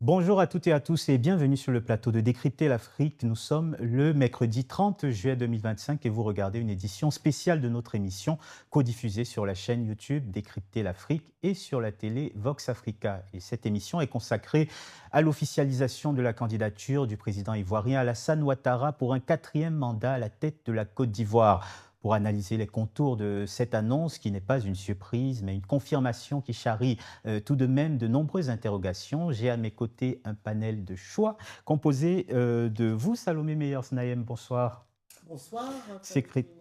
Bonjour à toutes et à tous et bienvenue sur le plateau de Décrypter l'Afrique. Nous sommes le mercredi 30 juillet 2025 et vous regardez une édition spéciale de notre émission codiffusée sur la chaîne YouTube Décrypter l'Afrique et sur la télé Vox Africa. Et cette émission est consacrée à l'officialisation de la candidature du président ivoirien Alassane Ouattara pour un 4e mandat à la tête de la Côte d'Ivoire. Pour analyser les contours de cette annonce, qui n'est pas une surprise, mais une confirmation qui charrie tout de même de nombreuses interrogations, j'ai à mes côtés un panel de choix composé de vous, Salomé Meyers-Naïm, bonsoir. Bonsoir. Secrétaire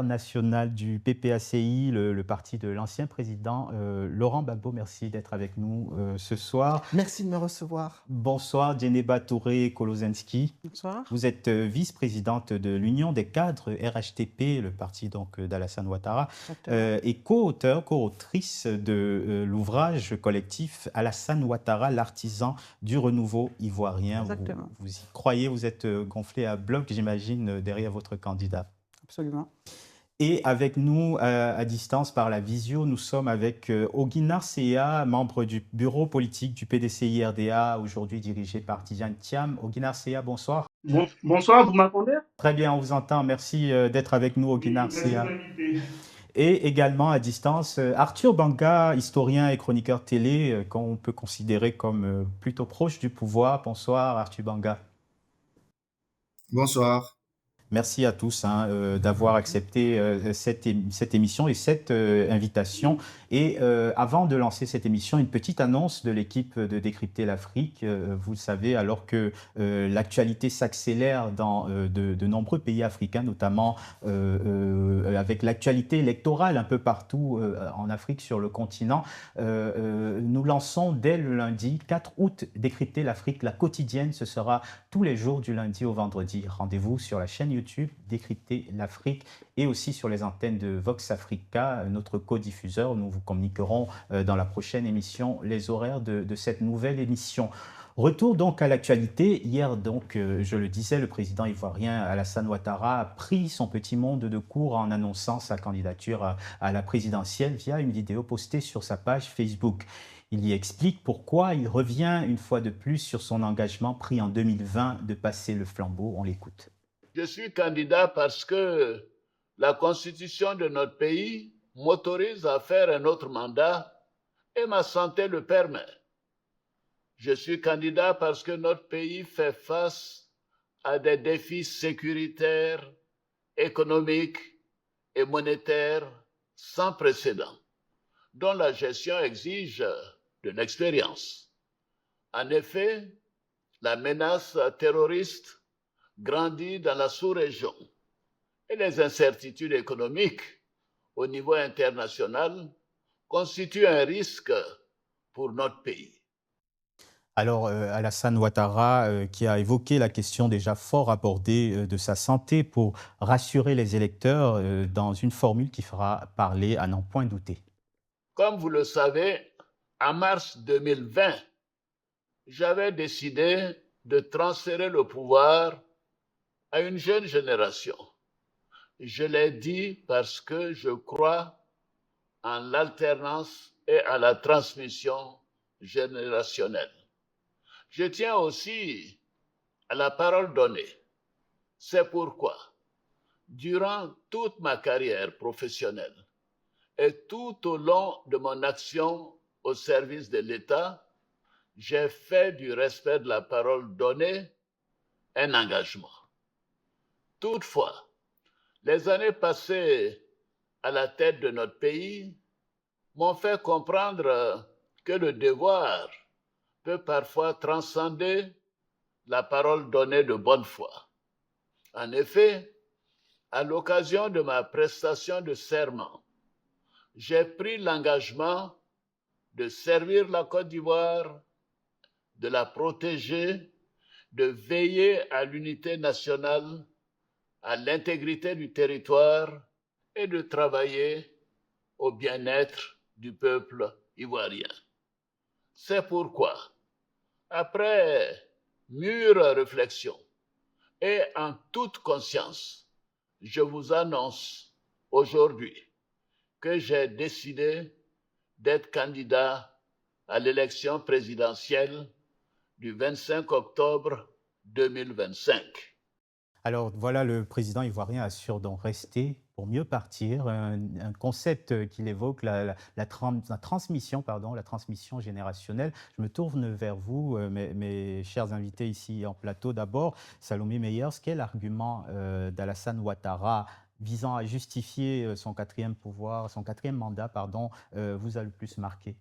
national du PPACI, le parti de l'ancien président Laurent Gbagbo, merci d'être avec nous ce soir. Merci de me recevoir. Bonsoir, Djeneba Touré-Kolozensky. Bonsoir. Vous êtes vice-présidente de l'Union des cadres RHTP, le parti donc d'Alassane Ouattara, et co-autrice de l'ouvrage collectif Alassane Ouattara, l'artisan du renouveau ivoirien. Exactement. Vous y croyez, vous êtes gonflé à bloc, j'imagine, derrière votre candidat. Absolument. Et avec nous, à distance, par la visio, nous sommes avec Oguinar Seya, membre du bureau politique du PDCI-RDA, aujourd'hui dirigé par Tidiane Thiam. Oguinar Seya, bonsoir. Bonsoir, vous m'entendez? Très bien, on vous entend. Merci d'être avec nous, Oguinar Seya. Merci. Et également à distance, Arthur Banga, historien et chroniqueur télé, qu'on peut considérer comme plutôt proche du pouvoir. Bonsoir, Arthur Banga. Bonsoir. Merci à tous d'avoir accepté cette émission et cette invitation. Et avant de lancer cette émission, une petite annonce de l'équipe de Décrypter l'Afrique. Vous le savez, alors que l'actualité s'accélère dans de nombreux pays africains, notamment avec l'actualité électorale un peu partout en Afrique, sur le continent, nous lançons dès le lundi 4 août Décrypter l'Afrique, la quotidienne. Ce sera tous les jours du lundi au vendredi. Rendez-vous sur la chaîne YouTube Décrypter l'Afrique et aussi sur les antennes de Vox Africa, notre codiffuseur. Nous vous communiquerons dans la prochaine émission les horaires de cette nouvelle émission. Retour donc à l'actualité. Hier, donc, je le disais, le président ivoirien Alassane Ouattara a pris son petit monde de court en annonçant sa candidature à la présidentielle via une vidéo postée sur sa page Facebook. Il y explique pourquoi il revient une fois de plus sur son engagement pris en 2020 de passer le flambeau. On l'écoute. Je suis candidat parce que la constitution de notre pays m'autorise à faire un autre mandat et ma santé le permet. Je suis candidat parce que notre pays fait face à des défis sécuritaires, économiques et monétaires sans précédent, dont la gestion exige de l'expérience. En effet, la menace terroriste grandit dans la sous-région et les incertitudes économiques au niveau international constituent un risque pour notre pays. Alors, Alassane Ouattara, qui a évoqué la question déjà fort abordée de sa santé pour rassurer les électeurs dans une formule qui fera parler à n'en point douter. Comme vous le savez, en mars 2020, j'avais décidé de transférer le pouvoir à une jeune génération. Je l'ai dit parce que je crois en l'alternance et à la transmission générationnelle. Je tiens aussi à la parole donnée. C'est pourquoi, durant toute ma carrière professionnelle et tout au long de mon action au service de l'État, j'ai fait du respect de la parole donnée un engagement. Toutefois, les années passées à la tête de notre pays m'ont fait comprendre que le devoir peut parfois transcender la parole donnée de bonne foi. En effet, à l'occasion de ma prestation de serment, j'ai pris l'engagement de servir la Côte d'Ivoire, de la protéger, de veiller à l'unité nationale, à l'intégrité du territoire et de travailler au bien-être du peuple ivoirien. C'est pourquoi, après mûre réflexion, Et en toute conscience, je vous annonce aujourd'hui que j'ai décidé d'être candidat à l'élection présidentielle du 25 octobre 2025. Alors voilà, le président ivoirien assure donc rester pour mieux partir, un concept qu'il évoque, la transmission, pardon, la transmission générationnelle. Je me tourne vers vous, mes chers invités ici en plateau. D'abord, Salomé Meyers, quel argument d'Alassane Ouattara visant à justifier son quatrième pouvoir, son quatrième mandat, pardon, vous a le plus marqué?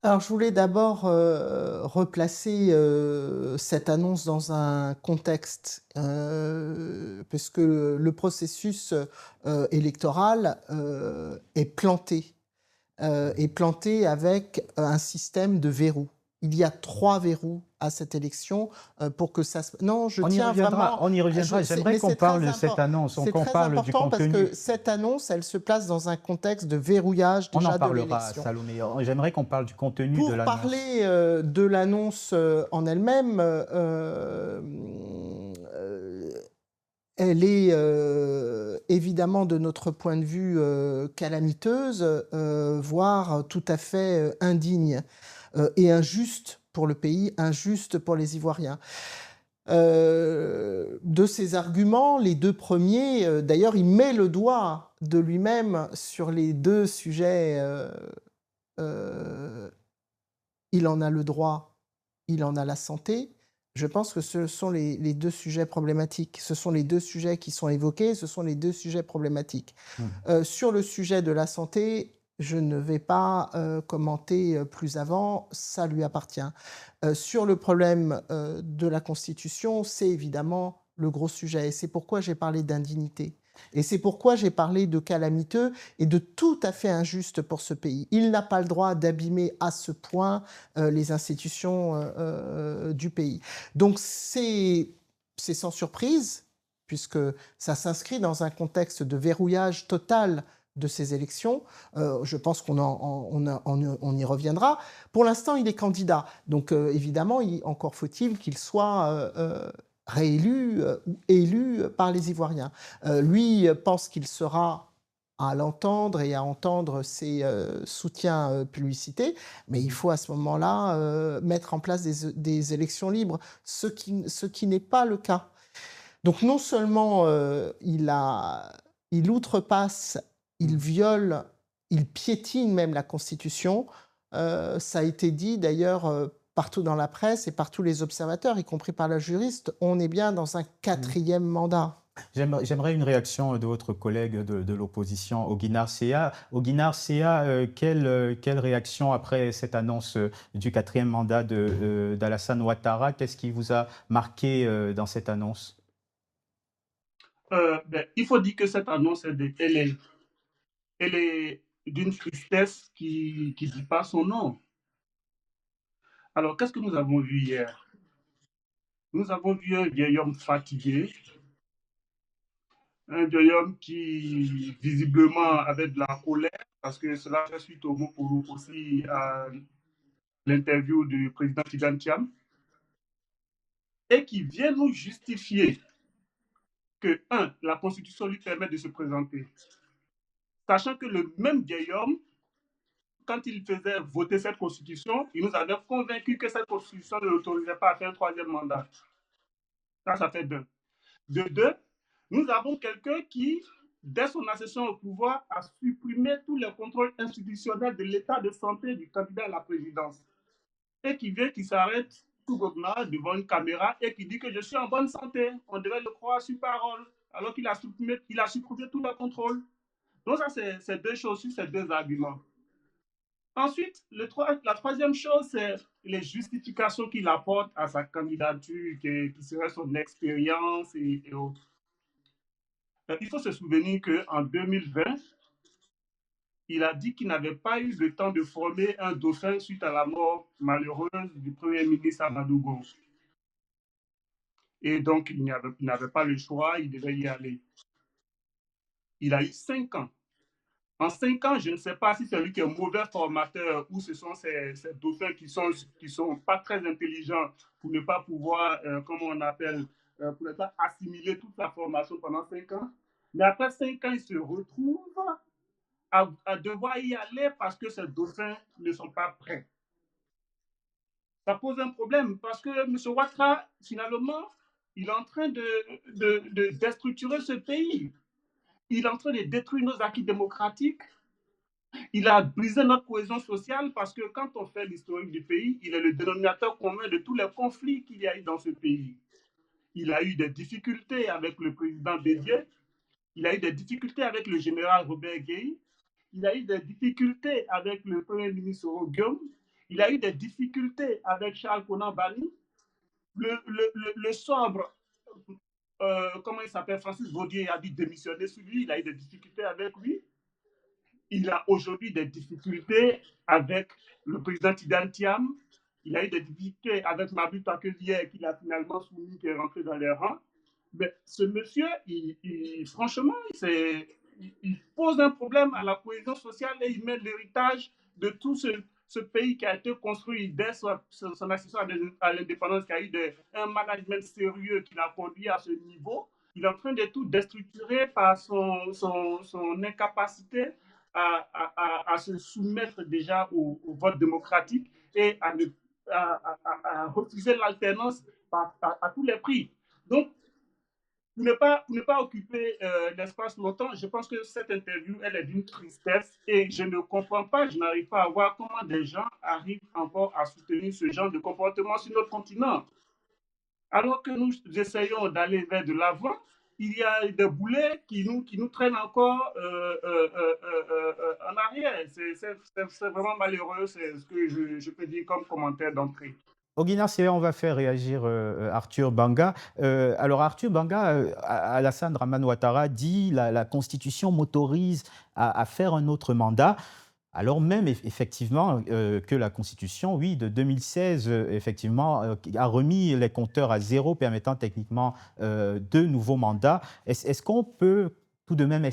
Alors, je voulais d'abord replacer cette annonce dans un contexte, puisque le processus électoral est planté avec un système de verrous. Il y a 3 verrous à cette élection pour que ça se... Non, je tiens vraiment... On y reviendra. J'aimerais qu'on parle de cette annonce, qu'on parle du contenu. Parce que cette annonce, elle se place dans un contexte de verrouillage déjà de l'élection. On en parlera, Salomé. J'aimerais qu'on parle du contenu de l'annonce. Pour parler de l'annonce en elle-même, elle est évidemment de notre point de vue calamiteuse, voire tout à fait indigne et injuste pour le pays, injuste pour les Ivoiriens. De ces arguments, les 2 premiers, d'ailleurs, il met le doigt de lui-même sur les 2 sujets. Il en a le droit, il en a la santé. Je pense que ce sont les 2 sujets problématiques. Ce sont les 2 sujets qui sont évoqués, ce sont les 2 sujets problématiques. Sur le sujet de la santé, je ne vais pas commenter plus avant, ça lui appartient. Sur le problème de la Constitution, c'est évidemment le gros sujet. Et c'est pourquoi j'ai parlé d'indignité. Et c'est pourquoi j'ai parlé de calamiteux et de tout à fait injuste pour ce pays. Il n'a pas le droit d'abîmer à ce point les institutions du pays. Donc c'est sans surprise, puisque ça s'inscrit dans un contexte de verrouillage total de ces élections. Je pense qu'on y reviendra. Pour l'instant, il est candidat. Donc évidemment, encore faut-il qu'il soit... réélu ou élu par les Ivoiriens. Lui pense qu'il sera à l'entendre et à entendre ses soutiens publicités, mais il faut à ce moment-là mettre en place des élections libres, ce qui n'est pas le cas. Donc non seulement il outrepasse, il viole, il piétine même la Constitution, ça a été dit d'ailleurs partout dans la presse et par tous les observateurs, y compris par la juriste, on est bien dans un 4e mandat. J'aimerais une réaction de votre collègue de l'opposition, Oguinar Sea. Oguinar Sea, quelle réaction après cette annonce du 4e mandat d'Alassane Ouattara? Qu'est-ce qui vous a marqué dans cette annonce? Il faut dire que cette annonce, elle est d'une tristesse qui ne dit pas son nom. Alors, qu'est-ce que nous avons vu hier? Nous avons vu un vieil homme fatigué, un vieil homme qui visiblement avait de la colère, parce que cela fait suite aussi à l'interview du président Tidjane Thiam, et qui vient nous justifier que, la Constitution lui permet de se présenter. Sachant que le même vieil homme, quand il faisait voter cette Constitution, il nous avait convaincus que cette Constitution ne l'autorisait pas à faire un 3e mandat. Ça fait 2. De 2, nous avons quelqu'un qui, dès son accession au pouvoir, a supprimé tous les contrôles institutionnels de l'état de santé du candidat à la présidence. Et qui s'arrête tout goguenard devant une caméra et qui dit que je suis en bonne santé. On devait le croire sur parole, alors qu'il a supprimé tous les contrôles. Donc ça, c'est 2 choses sur ces 2 arguments. Ensuite, la 3e chose, c'est les justifications qu'il apporte à sa candidature, qui serait son expérience et autres. Il faut se souvenir qu'en 2020, il a dit qu'il n'avait pas eu le temps de former un dauphin suite à la mort malheureuse du Premier ministre Amadou Go. Et donc, il n'avait pas le choix, il devait y aller. Il a eu 5 ans En 5 ans, je ne sais pas si c'est lui qui est un mauvais formateur ou ce sont ces dauphins qui sont pas très intelligents pour ne pas pouvoir, comment on appelle, pour ne pas assimiler toute la formation pendant 5 ans. Mais après 5 ans, il se retrouve à devoir y aller parce que ces dauphins ne sont pas prêts. Ça pose un problème parce que M. Ouattara, finalement, il est en train de déstructurer ce pays. Il est en train de détruire nos acquis démocratiques. Il a brisé notre cohésion sociale parce que quand on fait l'historique du pays, il est le dénominateur commun de tous les conflits qu'il y a eu dans ce pays. Il a eu des difficultés avec le président Bédier, il a eu des difficultés avec le général Robert Gueye, il a eu des difficultés avec le premier ministre Guillaume, il a eu des difficultés avec Charles Konan Bani, le sobre, comment il s'appelle, Francis Baudier a dû démissionner sur lui, il a eu des difficultés avec lui. Il a aujourd'hui des difficultés avec le président Tidjane Thiam. Il a eu des difficultés avec Mabou Takevier qu'il a finalement soumis, qui est rentré dans les rangs. Mais ce monsieur, franchement, il pose un problème à la cohésion sociale et il met l'héritage de tout ce pays qui a été construit dès son accession à l'indépendance, qui a eu un management sérieux qui l'a conduit à ce niveau. Il est en train de tout déstructurer par son incapacité à se soumettre déjà au vote démocratique et à refuser l'alternance à tous les prix. Donc, pour ne pas occuper l'espace longtemps, je pense que cette interview, elle est d'une tristesse et je ne comprends pas, je n'arrive pas à voir comment des gens arrivent encore à soutenir ce genre de comportement sur notre continent. Alors que nous essayons d'aller vers de l'avant, il y a des boulets qui nous traînent encore en arrière. C'est vraiment malheureux, c'est ce que je peux dire comme commentaire d'entrée. Oguinar Seye, on va faire réagir Arthur Banga. Alors Arthur Banga, Alassane Dramane Ouattara dit la Constitution m'autorise à faire un autre mandat. Alors même effectivement que la Constitution, oui, de 2016, effectivement, a remis les compteurs à zéro, permettant techniquement 2 nouveaux mandats. Est-ce qu'on peut tout de même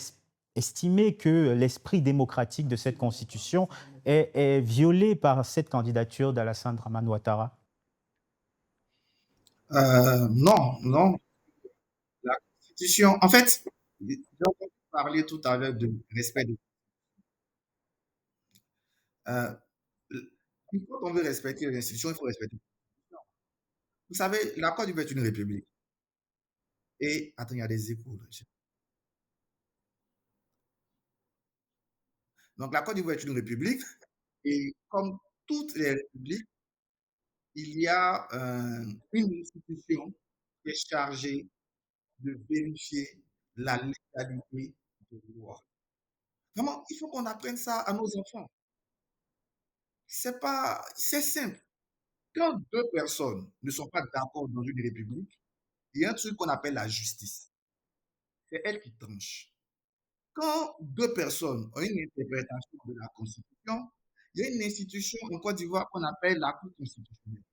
estimer que l'esprit démocratique de cette Constitution est violé par cette candidature d'Alassane Dramane Ouattara? Non, non. La Constitution, en fait, j'ai entendu parler tout à l'heure de respect. Euh, quand on veut respecter les institutions, il faut respecter. Vous savez, la Côte d'Ivoire est une république. Et, attends, il y a des échos. Donc, la Côte d'Ivoire est une république. Et comme toutes les républiques, il y a une institution qui est chargée de vérifier la légalité de loi. Vraiment, il faut qu'on apprenne ça à nos enfants. C'est simple. Quand 2 personnes ne sont pas d'accord dans une république, il y a un truc qu'on appelle la justice. C'est elle qui tranche. Quand 2 personnes ont une interprétation de la Constitution, il y a une institution en Côte d'Ivoire qu'on appelle la Cour constitutionnelle.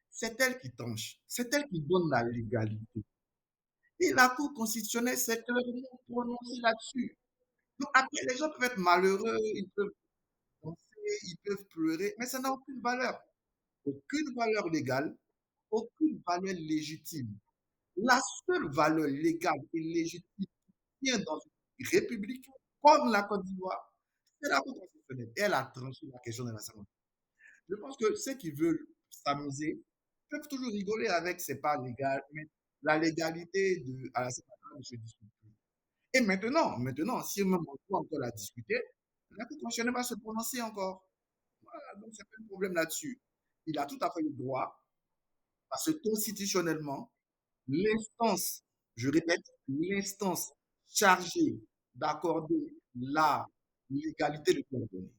C'est elle qui tranche. C'est elle qui donne la légalité. Et la Cour constitutionnelle s'est clairement prononcée là-dessus. Donc après, les gens peuvent être malheureux, ils peuvent penser, ils peuvent pleurer, mais ça n'a aucune valeur. Aucune valeur légale, aucune valeur légitime. La seule valeur légale et légitime qui vient dans une république comme la Côte d'Ivoire, c'est la Cour constitutionnelle. Et elle a tranché la question de la santé. Je pense que ceux qui veulent s'amuser peuvent toujours rigoler avec c'est pas légal, mais la légalité de à la séparation ne se discute plus. Et maintenant, si même on doit encore la discuter, la Cour constitutionnelle va se prononcer encore. Voilà, donc c'est pas un problème là-dessus. Il a tout à fait le droit, parce que constitutionnellement, l'instance, je répète, l'instance chargée d'accorder la légalité de coordonnées.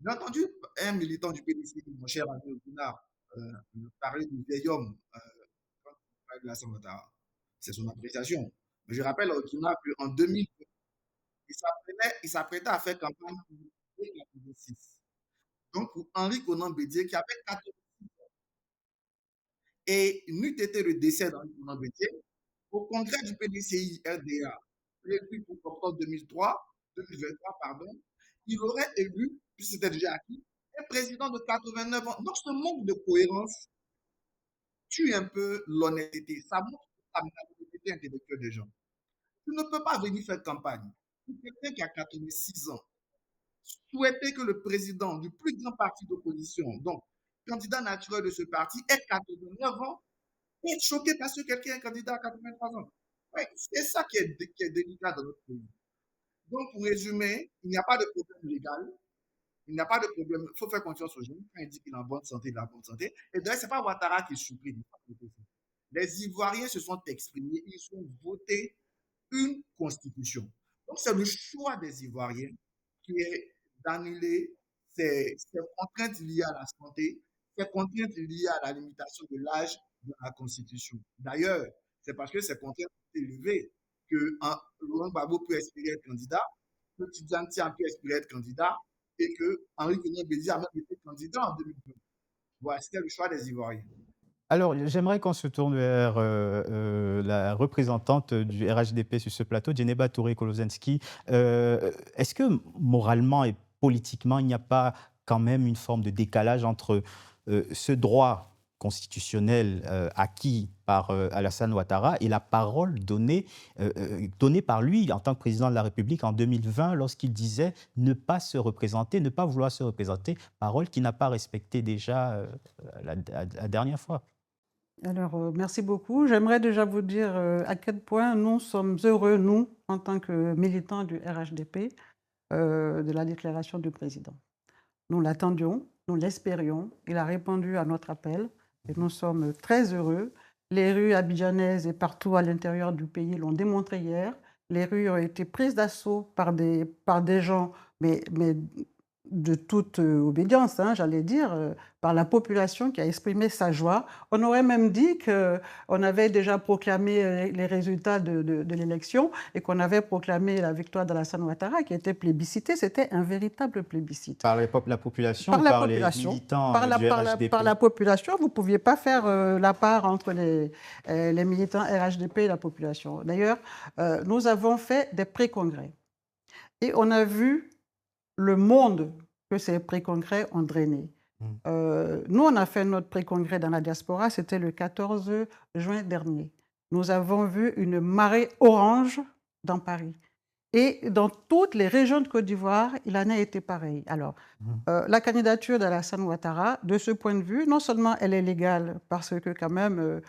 J'ai entendu un militant du PDC, mon cher ami Ogunard, parler du vieil homme quand il parle de la Saint-Ouattara. C'est son appréciation. Mais je rappelle à Ogunard qu'en 2000, il s'apprêtait à faire campagne pour 2006. Donc, pour Henri Konan Bédier, qui avait 14 et n'eût été le décès d'Henri Konan Bédier, au congrès du PDCI RDA, prévu pour octobre 2003, 2023, pardon, il aurait élu, puisque c'était déjà acquis, un président de 89 ans. Donc ce manque de cohérence tue un peu l'honnêteté. Ça montre la malhonnêteté intellectuelle des gens. Tu ne peux pas venir faire campagne pour quelqu'un qui a 86 ans, souhaiter que le président du plus grand parti d'opposition, donc candidat naturel de ce parti, ait 89 ans, et être choqué parce que quelqu'un est candidat à 83 ans. Ouais, c'est ça qui est délicat dans notre pays. Donc, pour résumer, il n'y a pas de problème légal, il n'y a pas de problème. Il faut faire confiance aux gens. Quand il dit qu'il est en bonne santé, il est en bonne santé. Et d'ailleurs, ce n'est pas Ouattara qui est surpris. Les Ivoiriens se sont exprimés, ils ont voté une constitution. Donc, c'est le choix des Ivoiriens qui est d'annuler ces contraintes liées à la santé, ces contraintes liées à la limitation de l'âge de la constitution. D'ailleurs, c'est parce que ces contraintes sont élevées que Laurent Gbagbo peut espérer être candidat, que Tidjane Thiam peut espérer être candidat, et que Henri Konan Bédié a même été candidat en 2020. Voilà, c'était le choix des Ivoiriens. Alors, j'aimerais qu'on se tourne vers la représentante du RHDP sur ce plateau, Djeneba Touré-Kolozensky. Est-ce que moralement et politiquement, il n'y a pas quand même une forme de décalage entre ce droit constitutionnel acquis par Alassane Ouattara et la parole donnée par lui en tant que président de la République en 2020 lorsqu'il disait ne pas se représenter, ne pas vouloir se représenter, parole qu'il n'a pas respectée déjà la dernière fois? Alors, merci beaucoup. J'aimerais déjà vous dire à quel point nous sommes heureux, nous, en tant que militants du RHDP, de la déclaration du président. Nous l'attendions, nous l'espérions. Il a répondu à notre appel et nous sommes très heureux. Les rues abidjanaises et partout à l'intérieur du pays l'ont démontré hier. Les rues ont été prises d'assaut par des gens, mais de toute obédience, hein, j'allais dire, par la population qui a exprimé sa joie. On aurait même dit qu'on avait déjà proclamé les résultats de l'élection et qu'on avait proclamé la victoire d'Alassane Ouattara qui était plébiscitée. C'était un véritable plébiscite. Par la population ou par les militants du RHDP? Par la population, vous ne pouviez pas faire la part entre les militants RHDP et la population. D'ailleurs, nous avons fait des pré-congrès et on a vu le monde que ces pré-congrès ont drainé. Nous, on a fait notre pré-congrès dans la diaspora, c'était le 14 juin dernier. Nous avons vu une marée orange dans Paris. Et dans toutes les régions de Côte d'Ivoire, il en a été pareil. Alors, la candidature d'Alassane Ouattara, de ce point de vue, non seulement elle est légale, parce que quand même,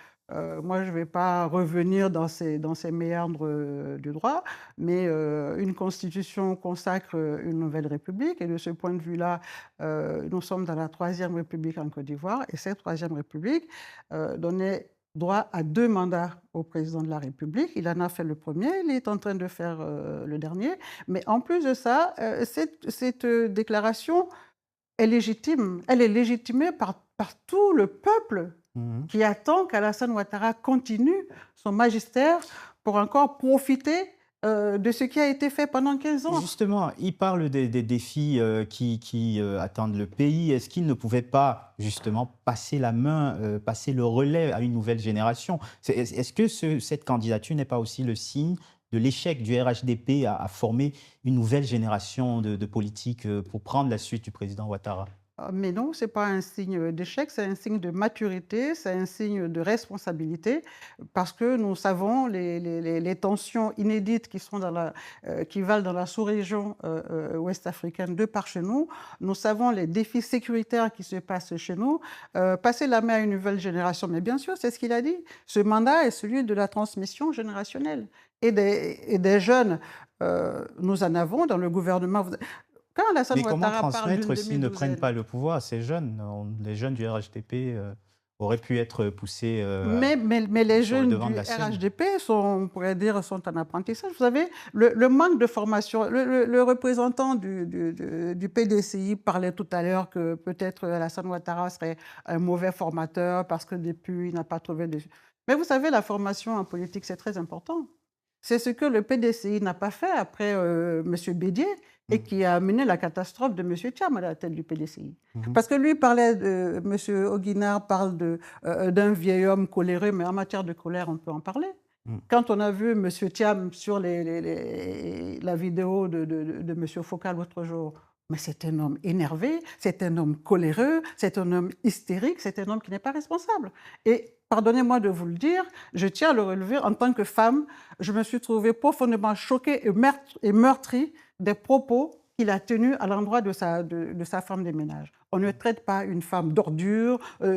moi, je ne vais pas revenir dans ces méandres du droit, mais une constitution consacre une nouvelle république. Et de ce point de vue-là, nous sommes dans la 3e République en Côte d'Ivoire. Et cette 3e République donnait droit à 2 mandats au président de la République. Il en a fait le premier, il est en train de faire le dernier. Mais en plus de ça, cette déclaration est légitime. Elle est légitimée par tout le peuple qui attend qu'Alassane Ouattara continue son magistère pour encore profiter de ce qui a été fait pendant 15 ans. Justement, il parle des défis qui attendent le pays. Est-ce qu'il ne pouvait pas justement passer la main, passer le relais à une nouvelle génération? Est-ce que cette candidature n'est pas aussi le signe de l'échec du RHDP à former une nouvelle génération de politiques pour prendre la suite du président Ouattara? Mais non, ce n'est pas un signe d'échec, c'est un signe de maturité, c'est un signe de responsabilité, parce que nous savons les tensions inédites qui valent dans la sous-région ouest africaine de par chez nous. Nous savons les défis sécuritaires qui se passent chez nous. Passer la main à une nouvelle génération, mais bien sûr, c'est ce qu'il a dit. Ce mandat est celui de la transmission générationnelle. Et des jeunes, nous en avons dans le gouvernement. Mais comment transmettre s'ils ne prennent pas le pouvoir? Ces jeunes, les jeunes du RHDP auraient pu être poussés mais les jeunes du RHDP on pourrait dire, sont en apprentissage. Vous savez, le manque de formation, le représentant du PDCI parlait tout à l'heure que peut-être Alassane Ouattara serait un mauvais formateur parce que depuis, il n'a pas trouvé de... Mais vous savez, la formation en politique, c'est très important. C'est ce que le PDCI n'a pas fait après M. Bédié et qui a amené la catastrophe de M. Thiam à la tête du PDCI. Parce que lui parlait de... M. Oguinard parle d'un vieil homme coléreux, mais en matière de colère, on peut en parler. Quand on a vu M. Thiam sur la vidéo de M. Foucault l'autre jour, mais c'est un homme énervé, c'est un homme coléreux, c'est un homme hystérique, c'est un homme qui n'est pas responsable. Et pardonnez-moi de vous le dire, je tiens à le relever, en tant que femme, je me suis trouvée profondément choquée et meurtrie des propos qu'il a tenus à l'endroit de sa femme de ménage. On ne traite pas une femme d'ordure, je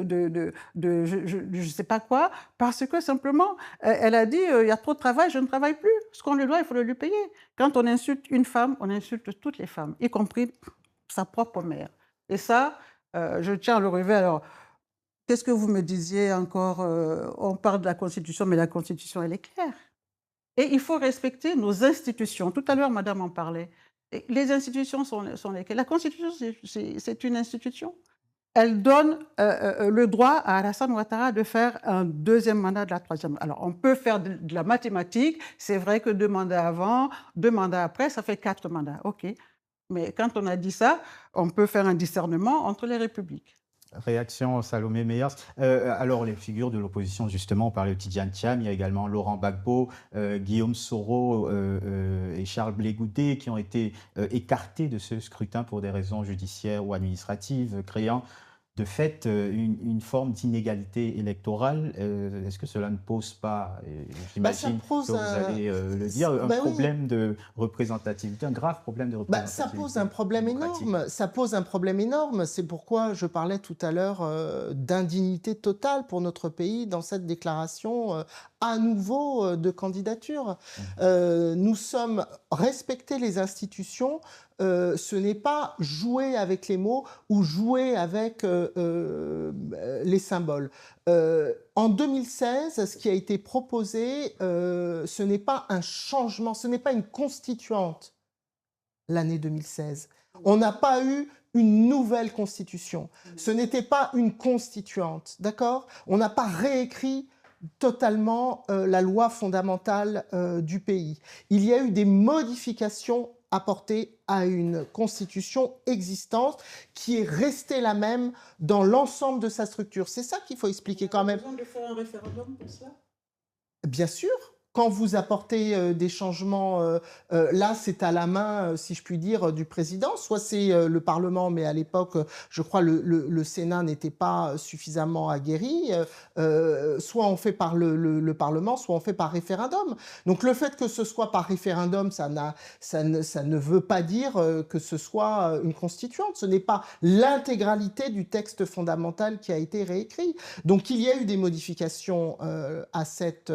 ne sais pas quoi, parce que simplement, elle a dit il y a trop de travail, je ne travaille plus. Ce qu'on lui doit, il faut le lui payer. Quand on insulte une femme, on insulte toutes les femmes, y compris sa propre mère. Et ça, je tiens à le relever. Alors, qu'est-ce que vous me disiez encore? On parle de la Constitution, mais la Constitution, elle est claire. Et il faut respecter nos institutions. Tout à l'heure, madame en parlait. Et les institutions sont lesquelles? La Constitution, c'est une institution. Elle donne le droit à Alassane Ouattara de faire un deuxième mandat, de la troisième. Alors, on peut faire de la mathématique. C'est vrai que 2 mandats avant, 2 mandats après, ça fait 4 mandats. OK. Mais quand on a dit ça, on peut faire un discernement entre les républiques. Réaction Salomé Meyers. Alors, les figures de l'opposition, justement, on parlait de Tidjane Thiam, il y a également Laurent Gbagbo, Guillaume Soro et Charles Blé Goudé qui ont été écartés de ce scrutin pour des raisons judiciaires ou administratives, créant de fait une forme d'inégalité électorale. Est-ce que cela ne pose pas, j'imagine que vous allez le dire, un problème de représentativité, un grave problème de représentativité? Ça pose un problème énorme. Ça pose un problème énorme. C'est pourquoi je parlais tout à l'heure d'indignité totale pour notre pays dans cette déclaration à nouveau de candidature. Nous sommes respecter les institutions. Ce n'est pas jouer avec les mots ou jouer avec les symboles. En 2016, ce qui a été proposé, ce n'est pas un changement, ce n'est pas une constituante, l'année 2016. On n'a pas eu une nouvelle constitution. Ce n'était pas une constituante, d'accord? On n'a pas réécrit totalement la loi fondamentale du pays. Il y a eu des modifications apportées à une constitution existante qui est restée la même dans l'ensemble de sa structure. C'est ça qu'il faut expliquer quand même. Besoin de faire un référendum pour cela? Bien sûr. Quand vous apportez des changements, là, c'est à la main, si je puis dire, du président. Soit c'est le Parlement, mais à l'époque, je crois, le Sénat n'était pas suffisamment aguerri. Soit on fait par le Parlement, soit on fait par référendum. Donc le fait que ce soit par référendum, ça ne veut pas dire que ce soit une constituante. Ce n'est pas l'intégralité du texte fondamental qui a été réécrit. Donc il y a eu des modifications à cette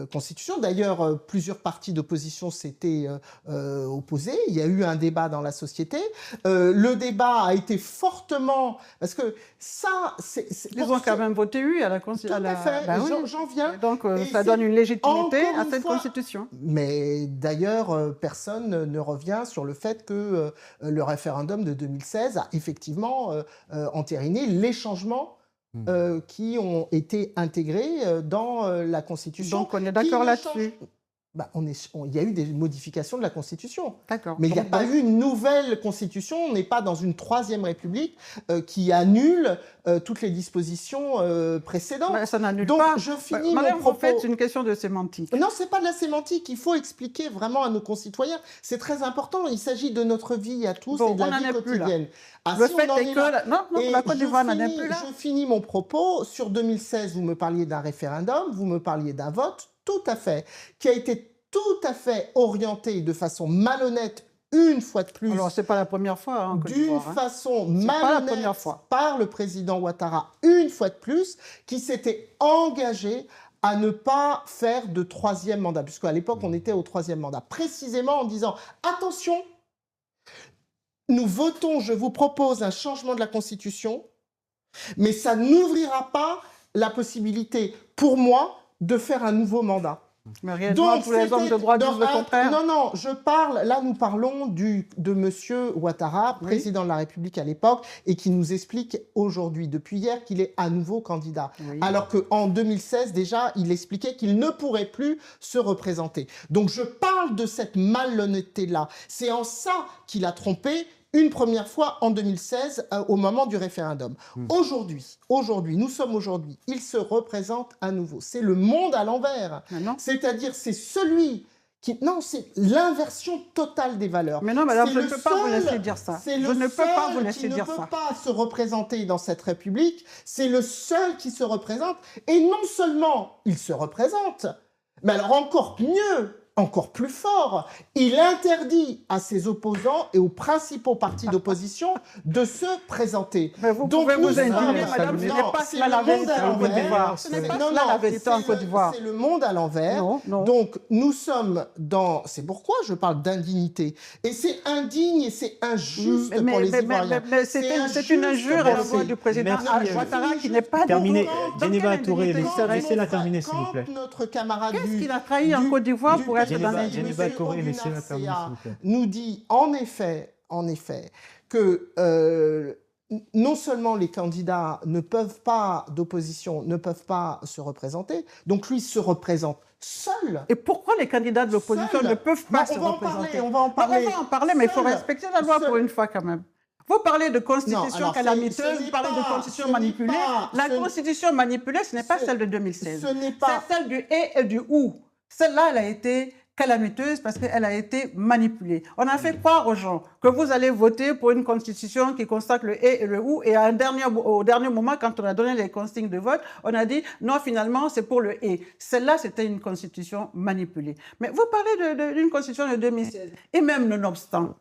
constitution. D'ailleurs, plusieurs partis d'opposition s'étaient opposés. Il y a eu un débat dans la société. Le débat a été fortement... Parce que ça... Ils ont quand même voté oui à la Constitution. Tout à fait. Ben oui. J'en viens. Donc, ça donne une légitimité à cette Constitution. Mais d'ailleurs, personne ne revient sur le fait que le référendum de 2016 a effectivement entériné les changements qui ont été intégrés dans la Constitution. Donc on est d'accord là-dessus. Il y a eu des modifications de la Constitution. D'accord. Mais il n'y a pas eu une nouvelle Constitution. On n'est pas dans une troisième République qui annule toutes les dispositions précédentes. Ben, ça n'annule Donc, pas. je finis Madame, mon propos. en fait, c'est une question de sémantique. Non, ce n'est pas de la sémantique. Il faut expliquer vraiment à nos concitoyens. C'est très important. Il s'agit de notre vie à tous et de la vie quotidienne. Le fait est que... Non, la Côte d'Ivoire n'en est plus là. Je finis mon propos. Sur 2016, vous me parliez d'un référendum, vous me parliez d'un vote, tout à fait, qui a été tout à fait orienté de façon malhonnête, une fois de plus. Alors, c'est pas la première fois. Hein, d'une façon malhonnête par le président Ouattara, une fois de plus, qui s'était engagé à ne pas faire de troisième mandat, puisqu'à l'époque, on était au troisième mandat, précisément en disant « Attention, nous votons, je vous propose un changement de la Constitution, mais ça n'ouvrira pas la possibilité, pour moi, de faire un nouveau mandat. » Mais réellement, tous les hommes de droit disent le contraire. Non, là nous parlons de M. Ouattara, président de la République à l'époque, et qui nous explique aujourd'hui, depuis hier, qu'il est à nouveau candidat. Oui. Alors qu'en 2016, déjà, il expliquait qu'il ne pourrait plus se représenter. Donc je parle de cette malhonnêteté-là. C'est en ça qu'il a trompé une première fois en 2016 au moment du référendum. Aujourd'hui, nous sommes aujourd'hui, il se représente à nouveau. C'est le monde à l'envers. C'est-à-dire, c'est celui qui... Non, c'est l'inversion totale des valeurs. Mais non, madame, je ne peux pas vous laisser dire ça. Je ne peux pas vous laisser dire ça. Il ne peut pas se représenter dans cette République. C'est le seul qui se représente. Et non seulement il se représente, mais alors encore mieux, encore plus fort, il interdit à ses opposants et aux principaux partis d'opposition de se présenter. Mais vous pouvez vous indigner, madame, ce n'est pas cela la vérité en Côte d'Ivoire. Ce n'est pas cela la vérité en Côte d'Ivoire. C'est le monde à l'envers. Donc nous sommes dans... C'est pourquoi je parle d'indignité. Et c'est indigne et c'est injuste pour les Ivoiriens. Mais c'est une injure à la voix du président Ouattara qui n'est pas... Terminé. Geneva Touré, laissez-la terminer, s'il vous plaît. Notre camarade Qu'est-ce qu'il a trahi en Côte d'Ivoire pour être dans les... Geneva Touré, laissez-la terminer, s'il vous plaît. Nous dit en effet que non seulement les candidats d'opposition ne peuvent pas se représenter, donc lui se représente seul. Et pourquoi les candidats de l'opposition ne peuvent pas se représenter? On va en parler. On va en parler, mais il faut respecter la loi pour une fois quand même. Vous parlez de constitution calamiteuse, vous parlez de constitution manipulée. La constitution manipulée, ce n'est pas celle de 2016. C'est celle du et et du ou. Celle-là, elle a été calamiteuse parce qu'elle a été manipulée. On a fait croire aux gens que vous allez voter pour une constitution qui consacre le et le ou, et au dernier moment, quand on a donné les consignes de vote, on a dit non, finalement, c'est pour le et. Celle-là, c'était une constitution manipulée. Mais vous parlez d'une constitution de 2016, et même nonobstant,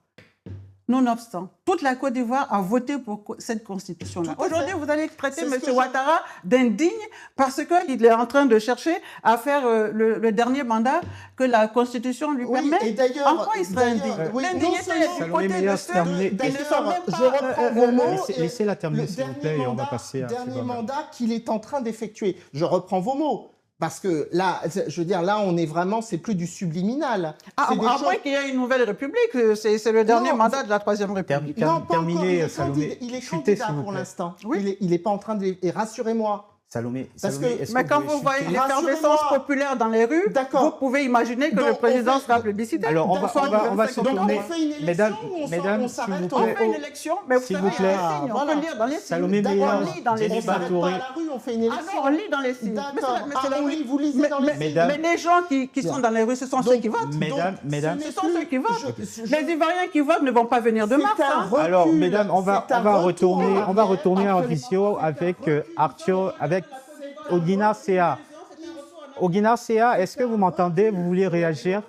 toute la Côte d'Ivoire a voté pour cette constitution-là. Aujourd'hui, vous allez traiter M. Ouattara d'indigne parce qu'il est en train de chercher à faire le dernier mandat que la constitution lui permet. Et d'ailleurs, en quoi il serait indigne? L'indignité est du côté de ceux qui ne sont même pas... Je reprends vos mots. Laissez-la terminer, s'il vous plaît, et on va passer à... Dernier mandat qu'il est en train d'effectuer. Je reprends vos mots. Parce que là, je veux dire, là, on est vraiment, c'est plus du subliminal. À moins qu'il y ait une nouvelle république, c'est le dernier mandat de la Troisième République. Terminé, Salomé. Il est candidat pour l'instant. Il n'est pas en train de... Et rassurez-moi. Salomé, mais quand vous voyez l'effervescence populaire dans les rues, vous pouvez imaginer que le président sera plébiscité. Alors, on va se tourner. Mesdames, on fait une élection, mais vous savez, on peut lire dans les signes. Salomé On lit dans les signes. On fait une élection. On lit dans les signes. Vous lisez dans les signes. Mais les gens qui sont dans les rues, ce sont ceux qui votent. Mesdames, ce sont ceux qui votent. Les Ivoiriens qui votent ne vont pas venir de Mars. Alors, mesdames, on va retourner en visio avec Arthur, avec Ogina Sea. Ogina Sea, est-ce que vous m'entendez? Vous voulez réagir?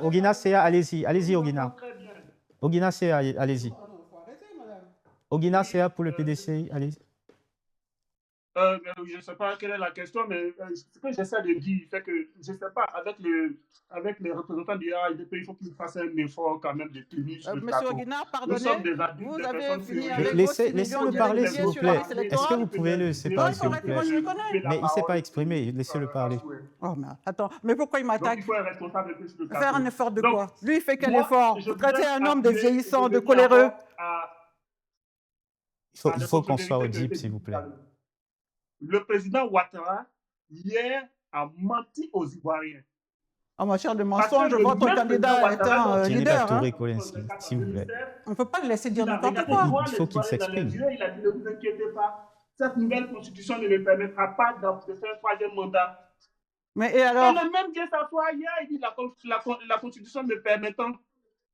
Ogina Sea, allez-y, Ogina. Ogina Sea, allez-y. Ogina Sea pour le PDC, allez-y. Je ne sais pas quelle est la question, mais ce que j'essaie de dire, c'est que, je ne sais pas, avec les représentants du RHDP, il faut qu'ils fassent un effort quand même de tenir sur le plateau. Monsieur Guinard, pardonnez, vous avez fini avec Laissez-le parler, s'il vous plaît. Est-ce que vous pouvez le laisser parler, s'il vous plaît? Mais il ne s'est pas exprimé, laissez-le parler. Oh, mais attends, mais pourquoi il m'attaque? Faire un effort de Donc, quoi? Lui, il fait quel effort? Vous traitez un homme de vieillissant, de coléreux. Il faut qu'on soit audible, s'il vous plaît. Le président Ouattara, hier, a menti aux Ivoiriens. En matière de mensonge, votre candidat est un leader. S'il vous plaît. On ne peut pas le laisser dire n'importe quoi. Il faut qu'il s'exprime. Il a dit, ne vous inquiétez pas, cette nouvelle constitution ne me permettra pas de faire un troisième mandat. Mais et alors? Et le même Dieu s'assoit hier, il dit la constitution me permettant.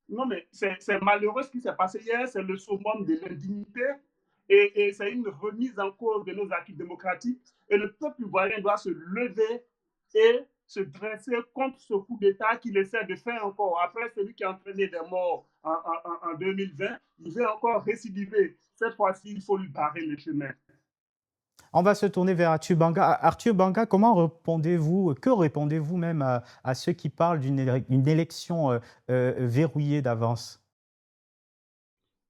Non, mais c'est malheureux ce qui s'est passé hier, c'est le summum de l'indignité. Et c'est une remise en cause de nos acquis démocratiques. Et le peuple ivoirien doit se lever et se dresser contre ce coup d'État qu'il essaie de faire encore. Après celui qui a entraîné des morts en 2020, il veut encore récidiver. Cette fois-ci, il faut lui barrer le chemin. On va se tourner vers Arthur Banga. Arthur Banga, que répondez-vous même à ceux qui parlent d'une élection verrouillée d'avance?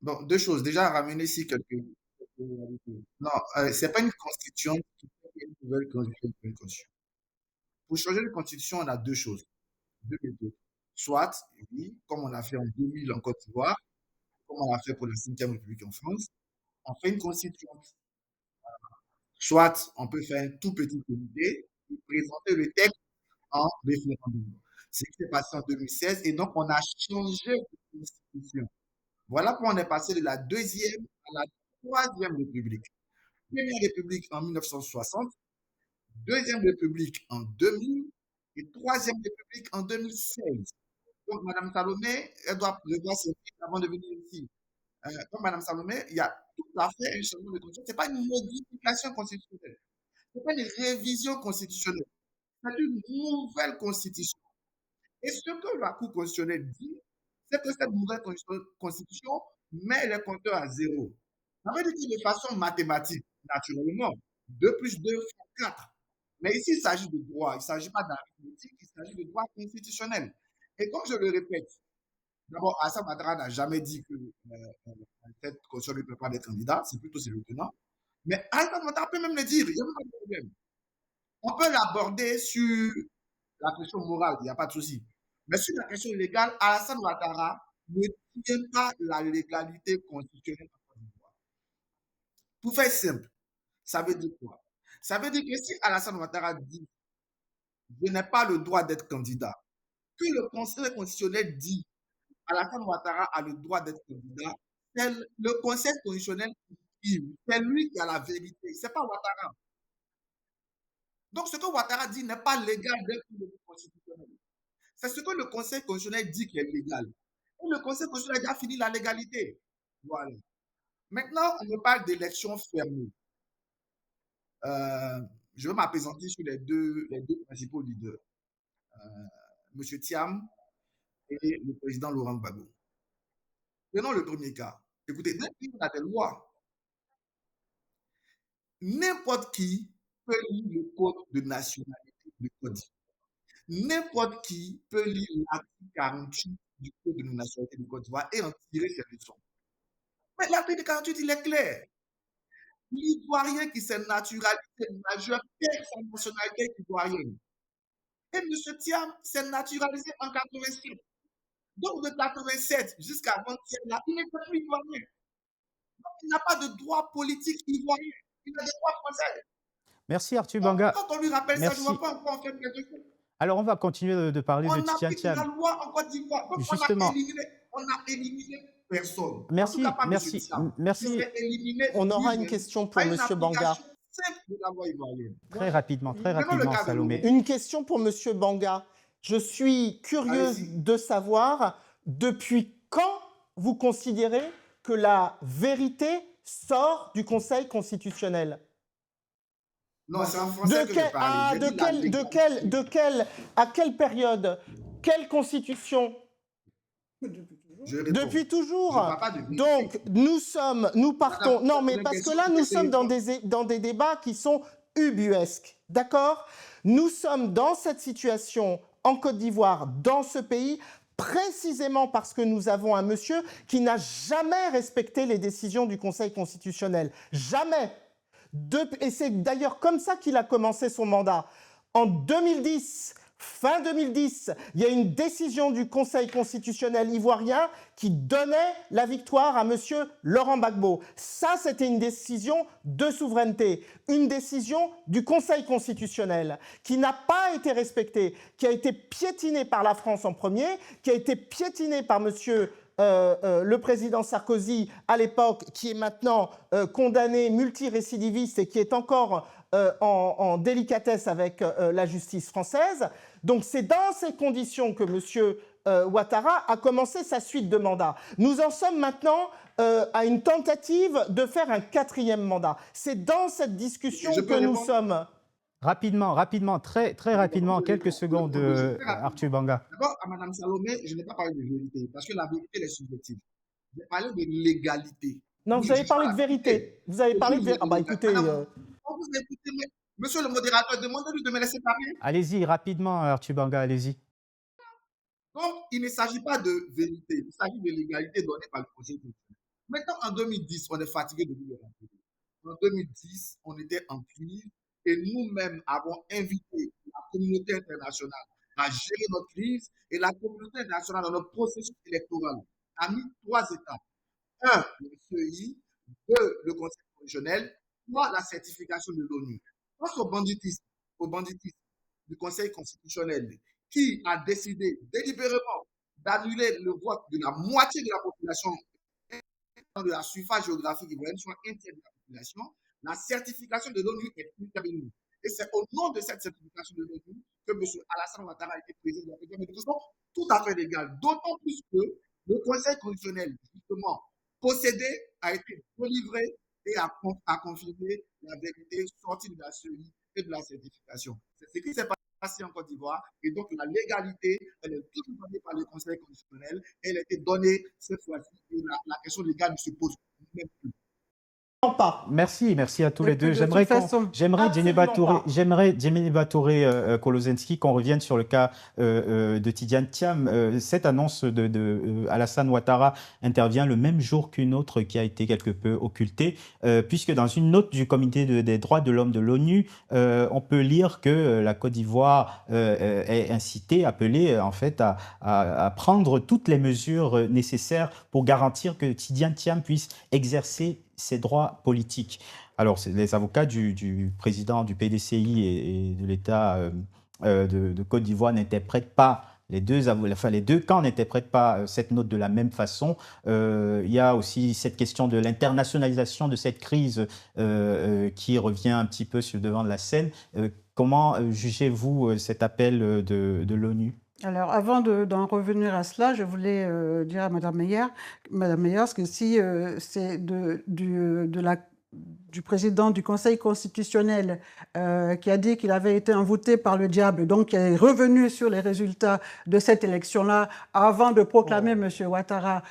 Bon, deux choses. Déjà, ramener ici quelques... Non, ce n'est pas une constitution qui fait une nouvelle constitution. Pour changer de constitution, on a deux choses. Deux méthodes. Soit, oui, comme on a fait en 2000 en Côte d'Ivoire, comme on a fait pour la 5e République en France, on fait une constitution. Soit, on peut faire un tout petit comité et présenter le texte en référendum. C'est ce qui s'est passé en 2016 et donc on a changé de constitution. Voilà pourquoi on est passé de la deuxième à la troisième république. Première république en 1960, deuxième république en 2000 et troisième république en 2016. Donc, Mme Salomé, elle doit revoir ses films avant de venir ici. Comme Mme Salomé, il y a tout à fait un changement de constitution. Ce n'est pas une modification constitutionnelle. Ce n'est pas une révision constitutionnelle. C'est une nouvelle constitution. Et ce que la Cour constitutionnelle dit, c'est que cette nouvelle constitution met les compteurs à zéro. Ça veut dire que de façon mathématique, naturellement, 2 plus 2 font 4. Mais ici, il s'agit de droit, il ne s'agit pas d'arithmétique, il s'agit de droit constitutionnel. Et comme je le répète, d'abord, Alassane Ouattara n'a jamais dit que cette constitution ne peut pas être candidat, c'est plutôt ses lieutenants. Mais Alassane Ouattara peut même le dire, il n'y a pas de problème. On peut l'aborder sur la question morale, il n'y a pas de souci. Mais sur la question légale, Alassane Ouattara ne tient pas la légalité constitutionnelle. Pour faire simple, ça veut dire quoi? Ça veut dire que si Alassane Ouattara dit « je n'ai pas le droit d'être candidat », que le Conseil constitutionnel dit « Alassane Ouattara a le droit d'être candidat », c'est le Conseil constitutionnel qui dit, c'est lui qui a la vérité, ce n'est pas Ouattara. Donc, ce que Ouattara dit n'est pas légal d'un point de vue constitutionnel. C'est ce que le Conseil constitutionnel dit qui est légal. Et le Conseil constitutionnel a déjà fini la légalité. Voilà. Maintenant, on me parle d'élections fermées. Je vais m'appesantir sur les deux principaux leaders, M. Thiam et le président Laurent Gbagbo. Prenons le premier cas. Écoutez, dans le pays, on a des lois. N'importe qui peut lire le code de nationalité du code. N'importe qui peut lire l'article 48 du code de nationalité du Côte d'Ivoire et en tirer ses leçons. Mais l'article 48, il est clair. L'Ivoirien qui s'est naturalisé majeur perd sa nationalité ivoirienne. Et M. Thiam s'est naturalisé en 87. Donc de 87 jusqu'à 27, là, il n'était plus ivoirien. Donc il n'a pas de droit politique ivoirien. Il a des droits français. Merci Arthur Banga. Quand on lui rappelle Merci. ça, je ne vois pas pourquoi on fait quelque chose. Alors on va continuer de parler de Tidiane Thiam. On applique la loi en Côte d'Ivoire. Donc Justement. on a éliminé personne. Merci, En tout cas, pas merci, Thiam. merci. On aura une question pour M. Banga. De la loi ivoirienne. Très rapidement, Salomé. Une question pour M. Banga. Je suis curieuse de savoir depuis quand vous considérez que la vérité sort du Conseil constitutionnel. Non, c'est en français que je parle. À quelle période? Quelle constitution? Depuis toujours. Donc, nous partons. Non, mais parce que là, nous sommes dans des débats qui sont ubuesques. D'accord? Nous sommes dans cette situation en Côte d'Ivoire, dans ce pays, précisément parce que nous avons un monsieur qui n'a jamais respecté les décisions du Conseil constitutionnel. Jamais. Et c'est d'ailleurs comme ça qu'il a commencé son mandat. En 2010, fin 2010, il y a une décision du Conseil constitutionnel ivoirien qui donnait la victoire à M. Laurent Gbagbo. Ça, c'était une décision de souveraineté, une décision du Conseil constitutionnel qui n'a pas été respectée, qui a été piétinée par la France en premier, qui a été piétinée par M. le président Sarkozy à l'époque, qui est maintenant condamné multirécidiviste et qui est encore en délicatesse avec la justice française. Donc c'est dans ces conditions que M. Ouattara a commencé sa suite de mandats. Nous en sommes maintenant à une tentative de faire un 4e mandat. C'est dans cette discussion que nous sommes. Rapidement, très rapidement, quelques secondes, Arthur Banga. D'abord, à Mme Salomé, je n'ai pas parlé de vérité, parce que la vérité, elle est subjective. J'ai parlé de légalité. Non, vous avez parlé de vérité. Vous avez parlé de vérité. Ah bah écoutez... Monsieur le modérateur, demandez-lui de me laisser parler. Allez-y, rapidement, Arthur Banga, allez-y. Donc, il ne s'agit pas de vérité, il s'agit de légalité donnée par le Conseil constitutionnel. Maintenant, en 2010, on est fatigué de vivre en crise. En 2010, on était en crise et nous-mêmes avons invité la communauté internationale à gérer notre crise et la communauté internationale dans notre processus électoral a mis 3 étapes. 1, le CEI, 2, le Conseil constitutionnel, 3, la certification de l'ONU. Face au banditisme du Conseil constitutionnel qui a décidé délibérément d'annuler le vote de la moitié de la population de la surface géographique ivoirienne, soit un tiers de la population, la certification de l'ONU est intervenue. Et c'est au nom de cette certification de l'ONU que M. Alassane Ouattara a été président de la République, mais de façon tout à fait légale. D'autant plus que le Conseil constitutionnel, justement, possédé, a été délivré et a confirmé la vérité sortie de la CEI et de la certification. C'est ce qui s'est passé en Côte d'Ivoire. Et donc, la légalité, elle est toujours donnée par le Conseil constitutionnel. Elle a été donnée cette fois-ci. Et la question légale ne se pose même plus. Pas. Merci à tous les deux. De toute façon, J'aimerais Djeneba Touré Kolosensky, qu'on revienne sur le cas de Tidiane Thiam. Cette annonce de Alassane Ouattara intervient le même jour qu'une autre qui a été quelque peu occultée, puisque dans une note du Comité des droits de l'homme de l'ONU, on peut lire que la Côte d'Ivoire est incitée, appelée en fait à prendre toutes les mesures nécessaires pour garantir que Tidiane Thiam puisse exercer ses droits politiques. Alors, les avocats du président du PDCI et de l'État de Côte d'Ivoire n'interprètent pas, les deux camps n'interprètent pas cette note de la même façon. Il y a aussi cette question de l'internationalisation de cette crise qui revient un petit peu sur le devant de la scène. Comment jugez-vous cet appel de l'ONU ? Alors, avant d'en revenir à cela, je voulais dire à Mme Meyers que si c'est du président du Conseil constitutionnel qui a dit qu'il avait été envoûté par le diable, donc qui est revenu sur les résultats de cette élection-là avant de proclamer M. Ouattara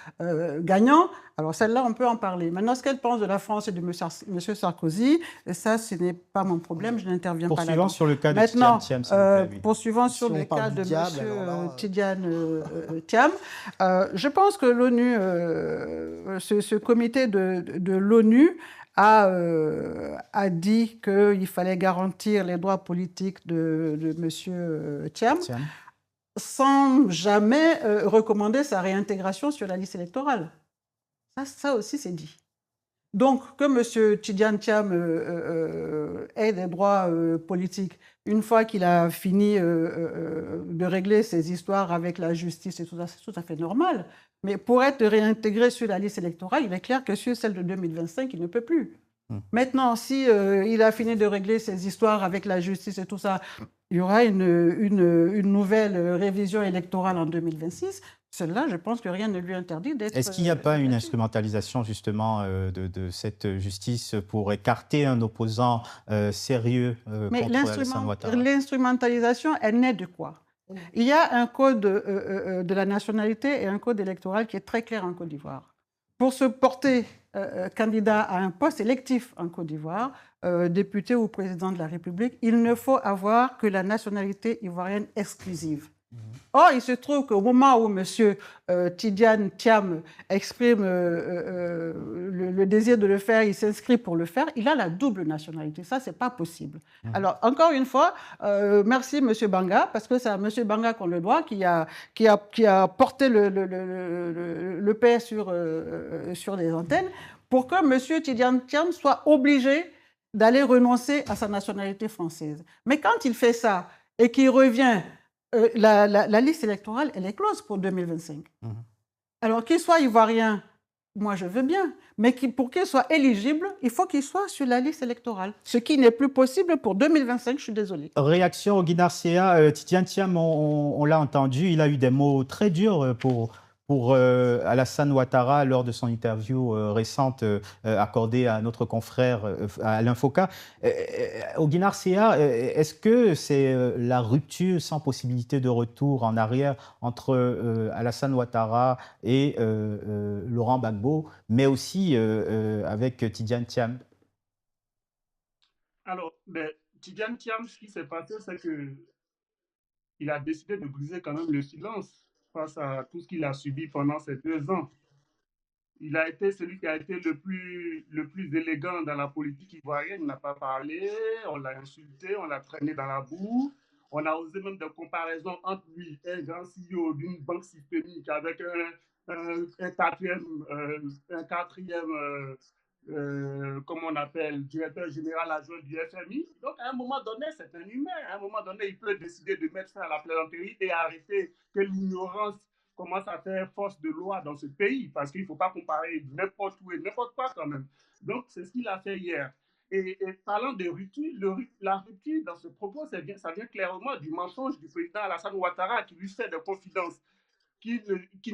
gagnant, alors celle-là, on peut en parler. Maintenant, ce qu'elle pense de la France et de M. Sarkozy, ça, ce n'est pas mon problème, je n'interviens pas là-dedans. Poursuivant sur le cas de Tidiane Thiam, poursuivant sur le cas de M. Tidiane Thiam, je pense que l'ONU, ce comité de l'ONU a dit qu'il fallait garantir les droits politiques de M. Thiam, sans jamais recommander sa réintégration sur la liste électorale. Ça aussi, c'est dit. Donc, que M. Tidiane Thiam ait des droits politiques, une fois qu'il a fini de régler ses histoires avec la justice et tout ça, c'est tout à fait normal. Mais pour être réintégré sur la liste électorale, il est clair que sur celle de 2025, il ne peut plus. Maintenant, si il a fini de régler ses histoires avec la justice et tout ça, il y aura une nouvelle révision électorale en 2026. Celle-là, je pense que rien ne lui interdit d'être... Est-ce qu'il n'y a pas une instrumentalisation justement de cette justice pour écarter un opposant sérieux contre Alassane Ouattara ? L'instrumentalisation, elle naît de quoi ? Il y a un code de la nationalité et un code électoral qui est très clair en Côte d'Ivoire. Pour se porter candidat à un poste électif en Côte d'Ivoire, député ou président de la République, il ne faut avoir que la nationalité ivoirienne exclusive. Or, il se trouve qu'au moment où M. Tidiane Thiam exprime le désir de le faire, il s'inscrit pour le faire, il a la double nationalité. Ça, ce n'est pas possible. Alors, encore une fois, merci M. Banga, parce que c'est à M. Banga qu'on le doit, qui a porté le paix sur les antennes, pour que M. Tidiane Thiam soit obligé d'aller renoncer à sa nationalité française. Mais quand il fait ça et qu'il revient... La liste électorale, elle est close pour 2025. Alors, qu'il soit ivoirien, moi je veux bien, mais pour qu'il soit éligible, il faut qu'il soit sur la liste électorale. Ce qui n'est plus possible pour 2025, je suis désolée. Réaction au Guinarcea, Tidiane Thiam, on l'a entendu, il a eu des mots très durs pour Alassane Ouattara lors de son interview récente accordée à notre confrère Alain Foka. Au Guinarcea, est-ce que c'est la rupture sans possibilité de retour en arrière entre Alassane Ouattara et Laurent Gbagbo, mais aussi avec Tidiane Thiam? Alors, Tidiane Thiam, ce qui s'est passé, c'est qu'il a décidé de briser quand même le silence face à tout ce qu'il a subi pendant ces 2 ans. Il a été celui qui a été le plus élégant dans la politique ivoirienne. Il n'a pas parlé, on l'a insulté, on l'a traîné dans la boue. On a osé même des comparaisons entre lui, un grand CEO d'une banque systémique, avec un quatrième comme on appelle, directeur général adjoint du FMI. Donc, à un moment donné, c'est un humain. À un moment donné, il peut décider de mettre fin à la plaisanterie et arrêter que l'ignorance commence à faire force de loi dans ce pays, parce qu'il ne faut pas comparer n'importe où et n'importe quoi quand même. Donc, c'est ce qu'il a fait hier. Et parlant de rupture, la rupture dans ce propos, ça vient clairement du mensonge du président Alassane Ouattara qui lui fait des confidences qui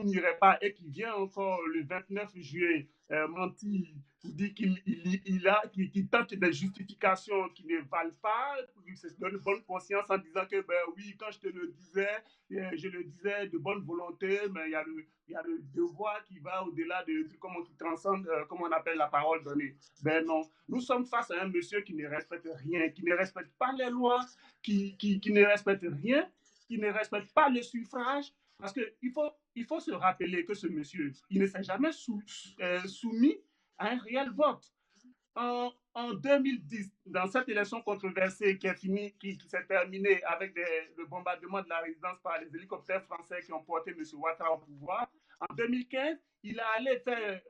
n'irait pas et qui vient encore le 29 juillet mentir, dit qu'il tente des justifications qui ne valent pas, il se donne bonne conscience en disant que ben oui, quand je te le disais, je le disais de bonne volonté, mais il y a le devoir qui va au-delà de comment qui transcende, comment on appelle la parole donnée. Ben non, nous sommes face à un monsieur qui ne respecte rien, qui ne respecte pas les lois, qui ne respecte rien, qui ne respecte pas le suffrage. Parce qu'il faut se rappeler que ce monsieur, il ne s'est jamais soumis à un réel vote. En 2010, dans cette élection controversée qui s'est terminée avec le bombardement de la résidence par les hélicoptères français qui ont porté M. Ouattara au pouvoir, en 2015, il a allé faire,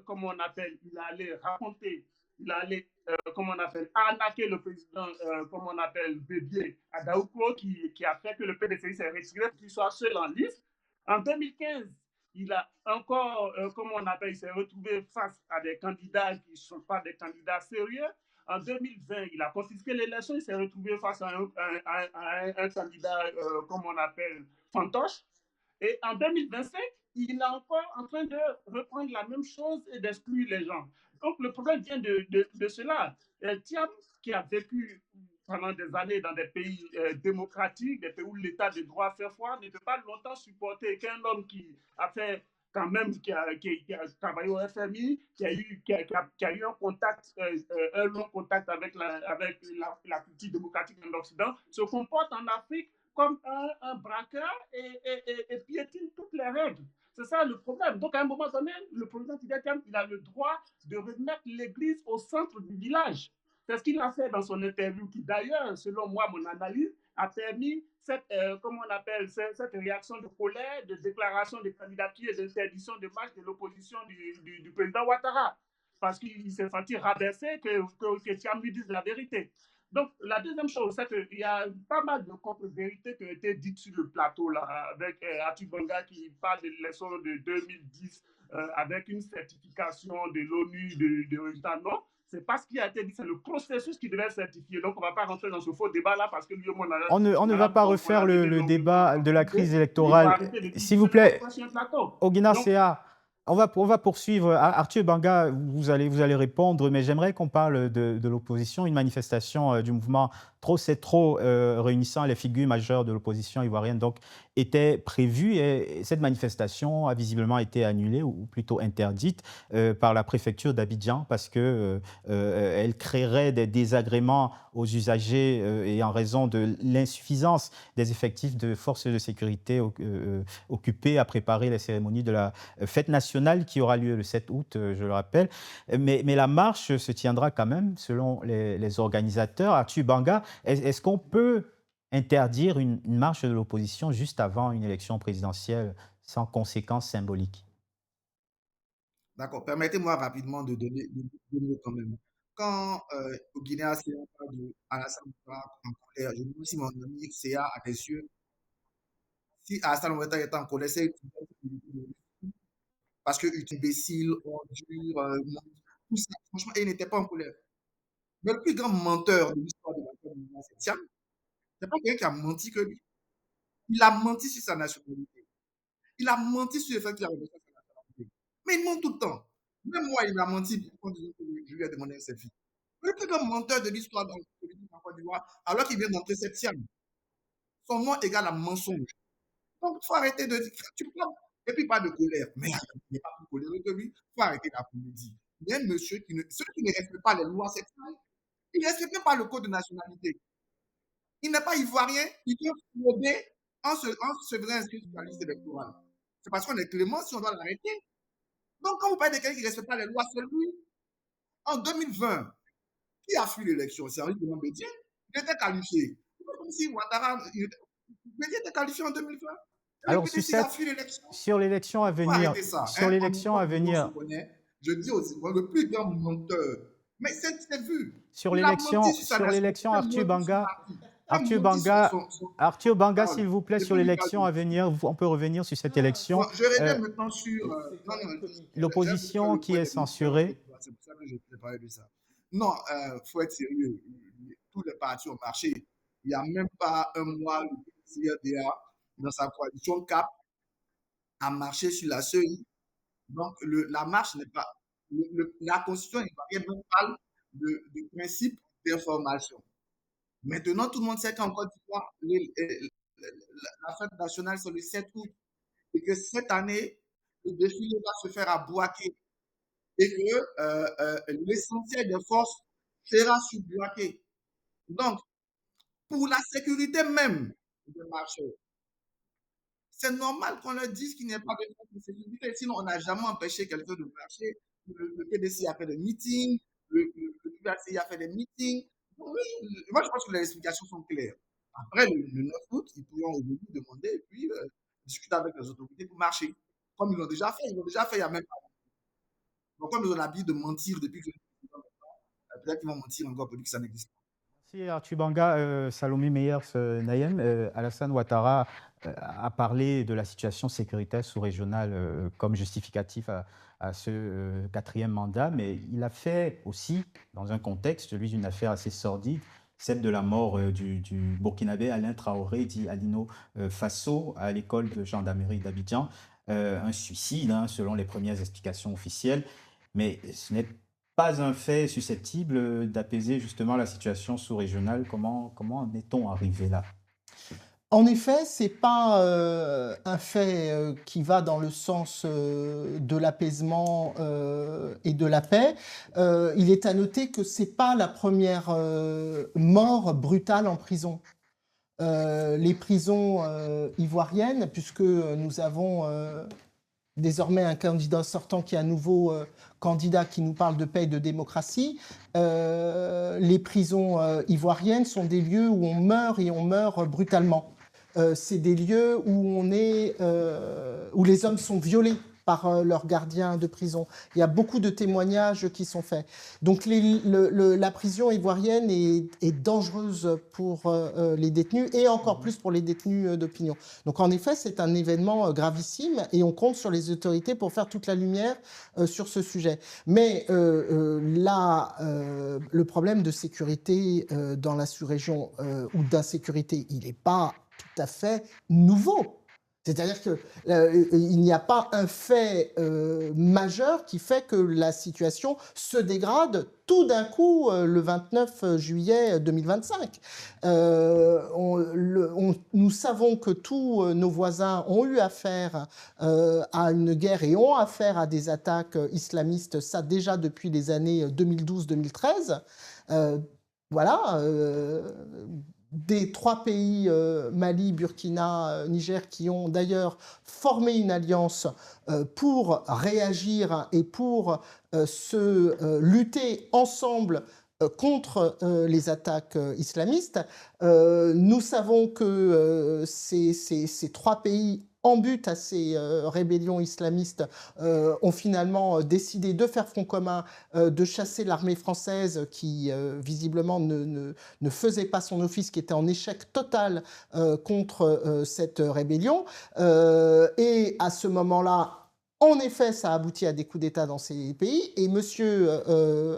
comment on appelle, il a allé raconter, il a allé, comment on appelle, arnaquer le président, comment on appelle, Bébié à Daouko, qui a fait que le PDCI s'est retiré pour qu'il soit seul en liste. En 2015, il a encore, comment on appelle, il s'est retrouvé face à des candidats qui ne sont pas des candidats sérieux. En 2020, il a confisqué l'élection, il s'est retrouvé face à un candidat, comme on appelle, fantoche. Et en 2025, il est encore en train de reprendre la même chose et d'exclure les gens. Donc le problème vient de cela. Thiam, qui a vécu pendant des années dans des pays démocratiques, des pays où l'état de droit fait foi, ne peut pas longtemps supporter qu'un homme qui a fait quand même, qui a travaillé au FMI, qui a eu un contact, un long contact avec la culture démocratique en Occident, se comporte en Afrique comme un braqueur et piétine toutes les règles. C'est ça le problème. Donc, à un moment donné, le président Tidjane, il a le droit de remettre l'église au centre du village. C'est ce qu'il a fait dans son interview, qui d'ailleurs, selon moi, mon analyse, a permis cette, comment on appelle, cette réaction de colère, de déclaration de candidature et d'interdiction de marche de l'opposition du président Ouattara. Parce qu'il s'est senti rabaissé que Thiam lui dise la vérité. Donc, la deuxième chose, c'est qu'il y a pas mal de contre-vérités qui ont été dites sur le plateau, là, avec Atu Banga qui parle de l'élection de 2010 avec une certification de l'ONU de résultats. Non, c'est pas ce qui a été dit, c'est le processus qui devait certifier. Donc, on ne va pas rentrer dans ce faux débat-là parce que lui, on ne va pas refaire le débat de la crise électorale. S'il vous plaît, Oguina Sea, on va poursuivre. Arthur Banga, vous allez répondre, mais j'aimerais qu'on parle de l'opposition. Une manifestation du mouvement Trop c'est trop, réunissant les figures majeures de l'opposition ivoirienne, donc, était prévue. Et cette manifestation a visiblement été annulée, ou plutôt interdite, par la préfecture d'Abidjan, parce qu'elle créerait des désagréments aux usagers et en raison de l'insuffisance des effectifs de forces de sécurité occupés à préparer les cérémonies de la fête nationale qui aura lieu le 7 août, je le rappelle. Mais la marche se tiendra quand même, selon les organisateurs. Arthur Banga, est-ce qu'on peut interdire une marche de l'opposition juste avant une élection présidentielle sans conséquences symboliques? D'accord. Permettez-moi rapidement de donner quand même. Quand au Guinée, c'est un cas de Alassane Ouattara en colère, je me dis si mon ami CA a des yeux, si Alassane Ouattara est en colère, c'est parce que imbécile, ordure, tout ça, franchement, il n'était pas en colère. Mais le plus grand menteur de l'histoire de la c'est Thiam. C'est pas quelqu'un qui a menti que lui. Il a menti sur sa nationalité. Il a menti sur le fait qu'il a reconnu sa nationalité. Mais il ment tout le temps. Même moi, il m'a menti quand je lui ai demandé un selfie. Le plus grand menteur de l'histoire dans le politique en Côte d'Ivoire, alors qu'il vient d'entrer septième. Son nom égale à mensonge. Donc, il faut arrêter de dire. Tu parles. Et puis, pas de colère. Mais il n'est pas plus coléreux que lui. Il faut arrêter la comédie. Il y a un monsieur celui qui ne respecte pas les lois, c'est ça. Il ne respecte même pas le code de nationalité. Il n'est pas ivoirien. Il peut frauder en se faisant inscrire sur la liste électorale. C'est parce qu'on est clément si on doit l'arrêter. Donc, quand vous parlez de quelqu'un qui ne respecte pas les lois, c'est lui. En 2020, qui a fui l'élection? C'est Henri Conan Bédié. Il était qualifié. Comme si Ouattara. Bédié était qualifié en 2020. Alors, sur l'élection à venir, je dis aussi, le plus grand menteur. Mais c'est vu. Sur l'élection, Arthur Banga, Arthur maudit Banga, Arthur Banga, parole. s'il vous plaît, sur Depuis qu'il l'élection parle à venir, on peut revenir sur cette élection. Bon, je reviens maintenant sur... non, non, j'ai voulu faire L'opposition le qui point est des ministères, censurée. c'est pour ça que je t'ai parlé de ça. Non, faut être sérieux. Tous les partis ont marché. Il n'y a même pas un mois, le CRDA, dans sa coalition CAP, a marché sur la CEI. Donc, la marche n'est pas... la Constitution ivoirienne parle de principe d'information. Maintenant, tout le monde sait qu'en Côte d'Ivoire, la fête nationale, c'est le 7 août. Et que cette année, le défilé va se faire à Bouaké. Et que l'essentiel des forces sera sur Bouaké. Donc, pour la sécurité même des marcheurs, c'est normal qu'on leur dise qu'il n'y ait pas de force de sécurité. Sinon, on n'a jamais empêché quelqu'un de marcher. Le PDC a fait des meetings, le PACI a fait des meetings. Moi, je pense que les explications sont claires. Après, le 9 août, ils pourront aujourd'hui demander et puis discuter avec les autorités pour marcher. Comme ils l'ont déjà fait. Ils l'ont déjà fait il y a même pas. Donc, comme ils ont l'habitude de mentir depuis que peut-être qu'ils vont mentir encore pour dire que ça n'existe pas. Merci Arthur Banga. Salomé Meyers Nayem, Alassane Ouattara a parlé de la situation sécuritaire sous-régionale comme justificatif à ce quatrième mandat, mais il a fait aussi, dans un contexte, celui d'une affaire assez sordide, celle de la mort du Burkinabé Alain Traoré, dit Alino Faso, à l'école de gendarmerie d'Abidjan. Un suicide, hein, selon les premières explications officielles, mais ce n'est pas un fait susceptible d'apaiser justement la situation sous-régionale. Comment en est-on arrivé là? En effet, ce n'est pas un fait qui va dans le sens de l'apaisement et de la paix. Il est à noter que ce n'est pas la première mort brutale en prison. Les prisons ivoiriennes, puisque nous avons désormais un candidat sortant qui est un nouveau candidat qui nous parle de paix et de démocratie. Les prisons ivoiriennes sont des lieux où on meurt et on meurt brutalement. C'est des lieux où où les hommes sont violés par leurs gardiens de prison. Il y a beaucoup de témoignages qui sont faits. Donc la prison ivoirienne est dangereuse pour les détenus et encore plus pour les détenus d'opinion. Donc en effet, c'est un événement gravissime et on compte sur les autorités pour faire toute la lumière sur ce sujet. Mais là, le problème de sécurité dans la sous-région ou d'insécurité, il n'est pas tout à fait nouveau. C'est-à-dire qu'il n'y a pas un fait majeur qui fait que la situation se dégrade tout d'un coup le 29 juillet 2025. Nous savons que tous nos voisins ont eu affaire à une guerre et ont affaire à des attaques islamistes, ça déjà depuis les années 2012-2013. Voilà. Des trois pays, Mali, Burkina, Niger, qui ont d'ailleurs formé une alliance pour réagir et pour lutter ensemble contre les attaques islamistes. Nous savons que ces trois pays en but à ces rébellions islamistes, ont finalement décidé de faire front commun, de chasser l'armée française qui visiblement ne faisait pas son office, qui était en échec total contre cette rébellion. Et à ce moment-là, en effet, ça a abouti à des coups d'État dans ces pays et M.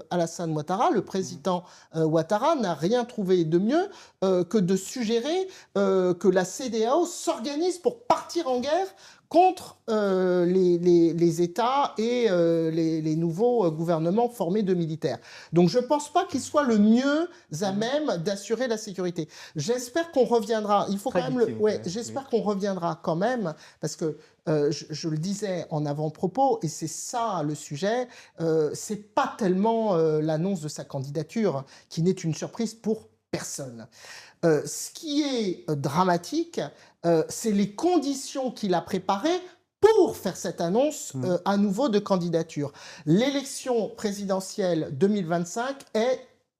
Alassane Ouattara, le président Ouattara, n'a rien trouvé de mieux que de suggérer que la CEDEAO s'organise pour partir en guerre contre les États et les nouveaux gouvernements formés de militaires. Donc je ne pense pas qu'il soit le mieux à même d'assurer la sécurité. J'espère qu'on reviendra, il faut quand même j'espère qu'on reviendra quand même, parce que je le disais en avant-propos, et c'est ça le sujet, c'est pas tellement l'annonce de sa candidature qui n'est une surprise pour personne. Ce qui est dramatique, c'est les conditions qu'il a préparées pour faire cette annonce à nouveau de candidature. L'élection présidentielle 2025 est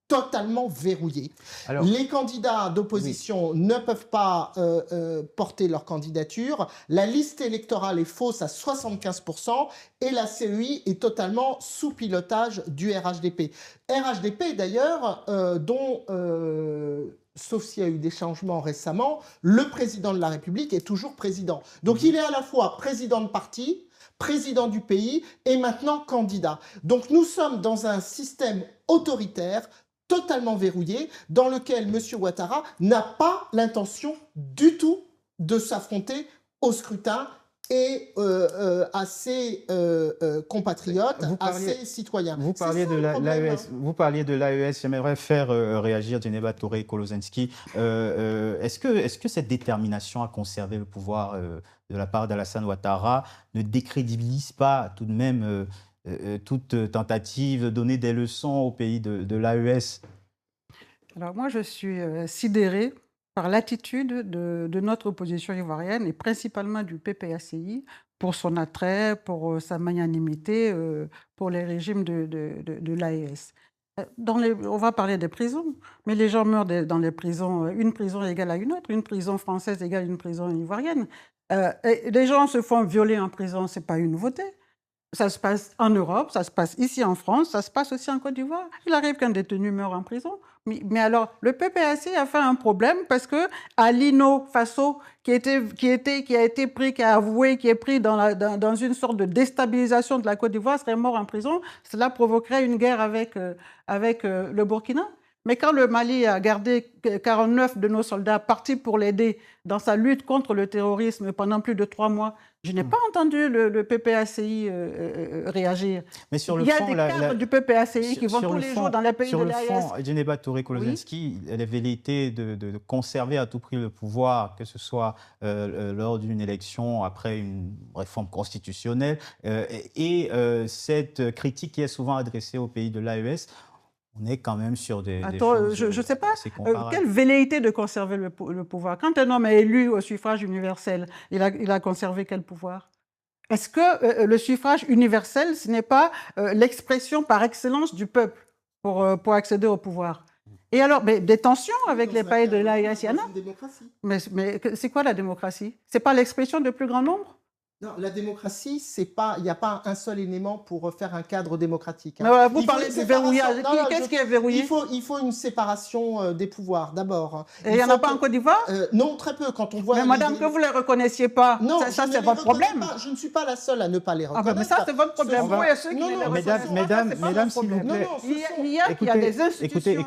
totalement verrouillée. Alors, les candidats d'opposition ne peuvent pas porter leur candidature. La liste électorale est fausse à 75% et la CEI est totalement sous pilotage du RHDP. RHDP d'ailleurs dont sauf s'il y a eu des changements récemment, le président de la République est toujours président. Donc il est à la fois président de parti, président du pays et maintenant candidat. Donc nous sommes dans un système autoritaire totalement verrouillé dans lequel M. Ouattara n'a pas l'intention du tout de s'affronter au scrutin et à ses compatriotes, à ses citoyens. Vous parliez de l'AES. J'aimerais faire réagir Djeneba Touré-Kolosenski. Est-ce que cette détermination à conserver le pouvoir de la part d'Alassane Ouattara ne décrédibilise pas tout de même toute tentative de donner des leçons au pays de l'AES? Alors moi, je suis sidérée par l'attitude de notre opposition ivoirienne et principalement du PPACI pour son attrait, pour sa magnanimité, pour les régimes de l'AES. On va parler des prisons, mais les gens meurent dans les prisons. Une prison égale à une autre, une prison française égale à une prison ivoirienne. Et les gens se font violer en prison, ce n'est pas une nouveauté. Ça se passe en Europe, ça se passe ici en France, ça se passe aussi en Côte d'Ivoire. Il arrive qu'un détenu meure en prison. Mais alors, le PPAC a fait un problème parce que Alino Faso, qui a avoué, qui est pris dans une sorte de déstabilisation de la Côte d'Ivoire, serait mort en prison. Cela provoquerait une guerre avec le Burkina. Mais quand le Mali a gardé 49 de nos soldats partis pour l'aider dans sa lutte contre le terrorisme pendant plus de 3 mois, je n'ai pas entendu le PPACI réagir. Mais sur le Il y a fond, des cadres du PPACI qui vont tous les jours dans les pays de l'AES. Sur le fond, Djeneba Touré-Kolosenski, la velléité de conserver à tout prix le pouvoir, que ce soit lors d'une élection, après une réforme constitutionnelle, et cette critique qui est souvent adressée aux pays de l'AES, on est quand même sur des choses je ne sais pas, assez comparables. quelle velléité de conserver le pouvoir. Quand un homme est élu au suffrage universel, il a conservé quel pouvoir? Est-ce que le suffrage universel, ce n'est pas l'expression par excellence du peuple pour accéder au pouvoir? Et alors, des tensions avec les pays de l'AES, il y en a. Mais c'est quoi la démocratie? Ce n'est pas l'expression du plus grand nombre? Non, la démocratie, il n'y a pas un seul élément pour faire un cadre démocratique. Mais voilà, vous parlez de verrouillage. Qu'est-ce qui est verrouillé? Il faut une séparation des pouvoirs, d'abord. Et il n'y en a pas en Côte d'Ivoire? Non, très peu. Quand on voit mais madame, que vous ne les reconnaissiez pas, non, ça c'est votre problème. Je ne suis pas la seule à ne pas les reconnaître. Mais ça, c'est votre problème. Vous et ceux qui les reconnaissent. Mesdames, s'il vous plaît. Il y a des institutions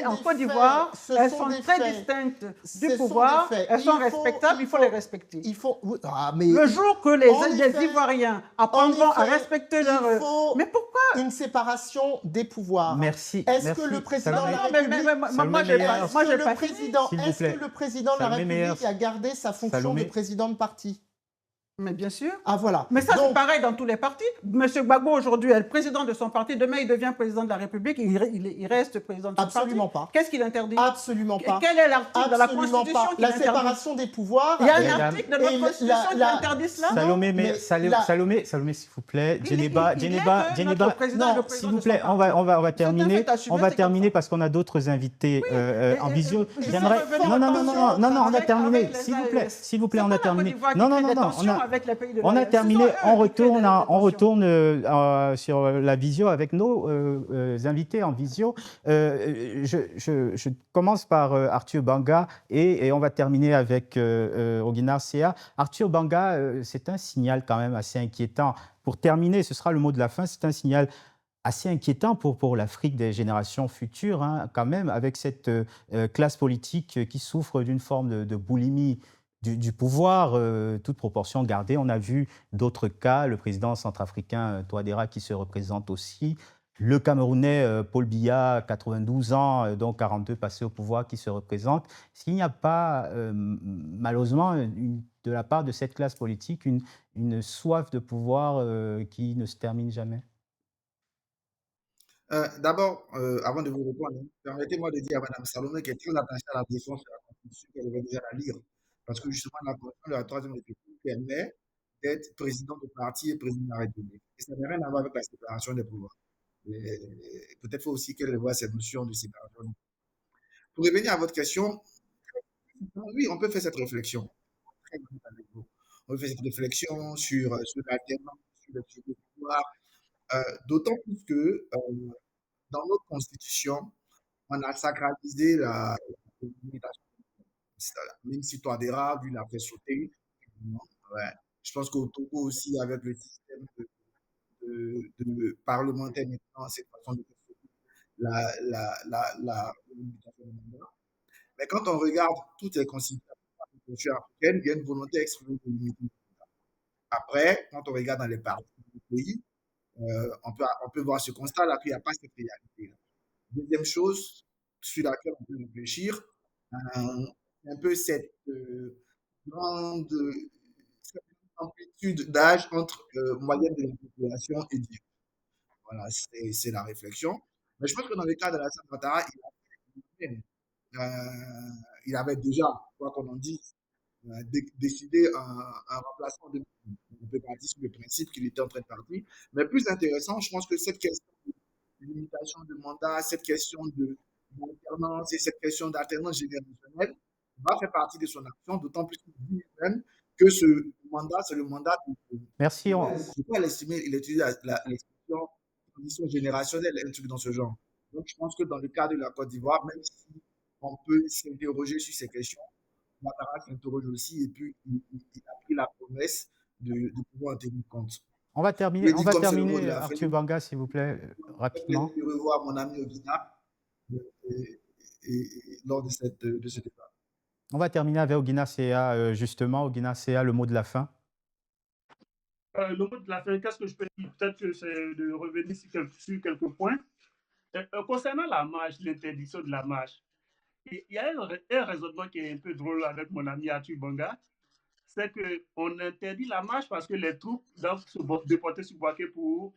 en Côte d'Ivoire, elles sont très distinctes du pouvoir, elles sont respectables, il faut les respecter. Le jour que les Ivoiriens apprendront à respecter leur... Mais pourquoi? Une séparation des pouvoirs. Merci. Est-ce que le président de la République... Est-ce que le président de la République a gardé sa fonction de président de parti? Mais bien sûr. Ah voilà. Mais ça, c'est pareil dans tous les partis. Monsieur Gbagbo, aujourd'hui, est le président de son parti. Demain, il devient président de la République. Il reste président de son parti. Absolument pas. Qu'est-ce qu'il interdit? Absolument pas. Quel est l'article de la Constitution qui la séparation des pouvoirs. Il y a un article de notre Constitution qui interdit cela? Salomé, s'il vous plaît. Djeneba, non, s'il vous plaît, on va terminer. On va terminer parce qu'on a d'autres invités en visio. J'aimerais... Non, on a terminé. S'il vous plaît, on a terminé. Non, on a terminé, on retourne sur la visio avec nos invités en visio. Je commence par Arthur Banga et on va terminer avec Oguinar Sea. Arthur Banga, c'est un signal quand même assez inquiétant. Pour terminer, ce sera le mot de la fin, c'est un signal assez inquiétant pour l'Afrique des générations futures, hein, quand même, avec cette classe politique qui souffre d'une forme de boulimie du pouvoir, toute proportion gardée. On a vu d'autres cas, le président centrafricain Touadéra qui se représente aussi, le Camerounais Paul Biya, 92 ans, dont 42 passés au pouvoir, qui se représente. Est-ce qu'il n'y a pas, malheureusement, de la part de cette classe politique, une soif de pouvoir qui ne se termine jamais? D'abord, avant de vous répondre, permettez-moi de dire à Mme Salomé qu'elle est très attachée à la défense de la Constitution, qu'elle devrait déjà la lire. Parce que justement, la Constitution de la Troisième République permet d'être président de parti et président de la République. Et ça n'a rien à voir avec la séparation des pouvoirs. Peut-être faut aussi qu'elle revoie cette notion de séparation des pouvoirs. Pour revenir à votre question, oui, on peut faire cette réflexion. Très bien avec vous. On peut faire cette réflexion sur l'alternance, sur le type de pouvoir, d'autant plus que dans notre Constitution, on a sacralisé la Même si Touadéra, lui, l'a fait sauter. Ouais. Je pense qu'au Togo aussi, avec le système de parlementaire maintenant, cette façon de faire la limitation du mandat. Mais quand on regarde toutes les considérations africaines, il y a une volonté exprimée de limiter. Après, quand on regarde dans les parties du pays, on peut voir ce constat-là qu'il n'y a pas cette réalité-là. Deuxième chose sur laquelle on peut réfléchir, un peu cette grande cette amplitude d'âge entre moyenne de la population et Dieu. Voilà, c'est la réflexion. Mais je pense que dans le cas de la Ouattara, il avait déjà, quoi qu'on en dise, décidé un remplacement de. On peut partir sur le principe qu'il était en train de partir. Mais plus intéressant, je pense que cette question de limitation de mandat, cette question d'alternance et cette question d'alternance générationnelle va faire partie de son action, d'autant plus qu'il dit même que ce mandat, c'est le mandat de. Merci. Je crois l'estimer, il utilise l'expression transition générationnelle, un truc dans ce genre. Donc, je pense que dans le cas de la Côte d'Ivoire, même si on peut s'interroger sur ces questions, Ouattara s'interroge aussi et puis il a pris la promesse de pouvoir en tenir compte. On va terminer, Arthur Banga, s'il vous plaît, rapidement. Je vais revoir mon ami Ogina lors de ce débat. On va terminer avec Ogina Sea, justement. Ogina Sea, le mot de la fin. Le mot de la fin, qu'est-ce que je peux dire? Peut-être que c'est de revenir sur quelques points. Concernant la marche, l'interdiction de la marche, il y a un raisonnement qui est un peu drôle avec mon ami Arthur Banga. C'est qu'on interdit la marche parce que les troupes doivent se déporter sur Bouaké pour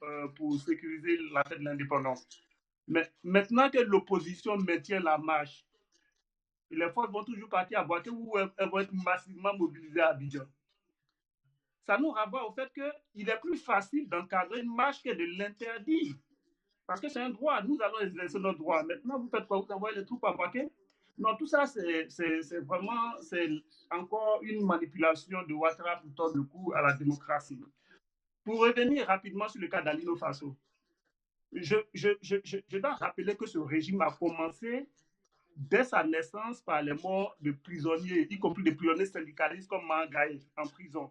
sécuriser la fête de l'indépendance. Mais maintenant que l'opposition maintient la marche, les forces vont toujours partir à Bouaké ou elles vont être massivement mobilisées à Abidjan. Ça nous renvoie au fait qu'il est plus facile d'encadrer une marche que de l'interdire. Parce que c'est un droit, nous allons exercer notre droit. Maintenant, vous faites quoi? Vous envoyez les troupes à Bouaké? Non, tout ça, c'est vraiment encore une manipulation de Ouattara pour tordre le cou à la démocratie. Pour revenir rapidement sur le cas d'Alino Faso, je dois rappeler que ce régime a commencé dès sa naissance par les morts de prisonniers, y compris des prisonniers syndicalistes comme Mangaï en prison.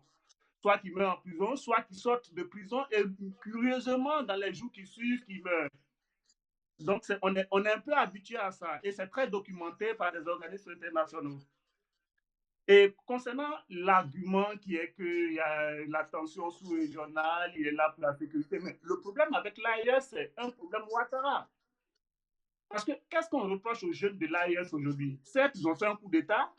Soit qui meurt en prison, soit qui sortent de prison et curieusement, dans les jours qui suivent, qui meurent. Donc, on est un peu habitué à ça et c'est très documenté par des organismes internationaux. Et concernant l'argument qui est qu'il y a la tension sous-régionale, il est là pour la sécurité, mais le problème avec l'AES, c'est un problème Ouattara. Parce que qu'est-ce qu'on reproche aux jeunes de l'AES aujourd'hui? Certes, ils ont fait un coup d'État,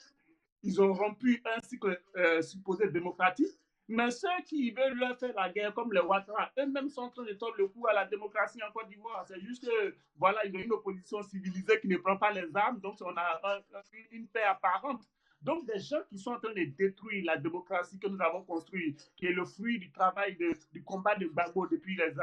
ils ont rompu un cycle supposé démocratique, mais ceux qui veulent leur faire la guerre, comme les Ouattara, eux-mêmes sont en train de tordre le cou à la démocratie en Côte d'Ivoire. C'est juste que, voilà, il y a une opposition civilisée qui ne prend pas les armes, donc on a une paix apparente. Donc, des gens qui sont en train de détruire la démocratie que nous avons construite, qui est le fruit du travail, du combat de Gbagbo depuis les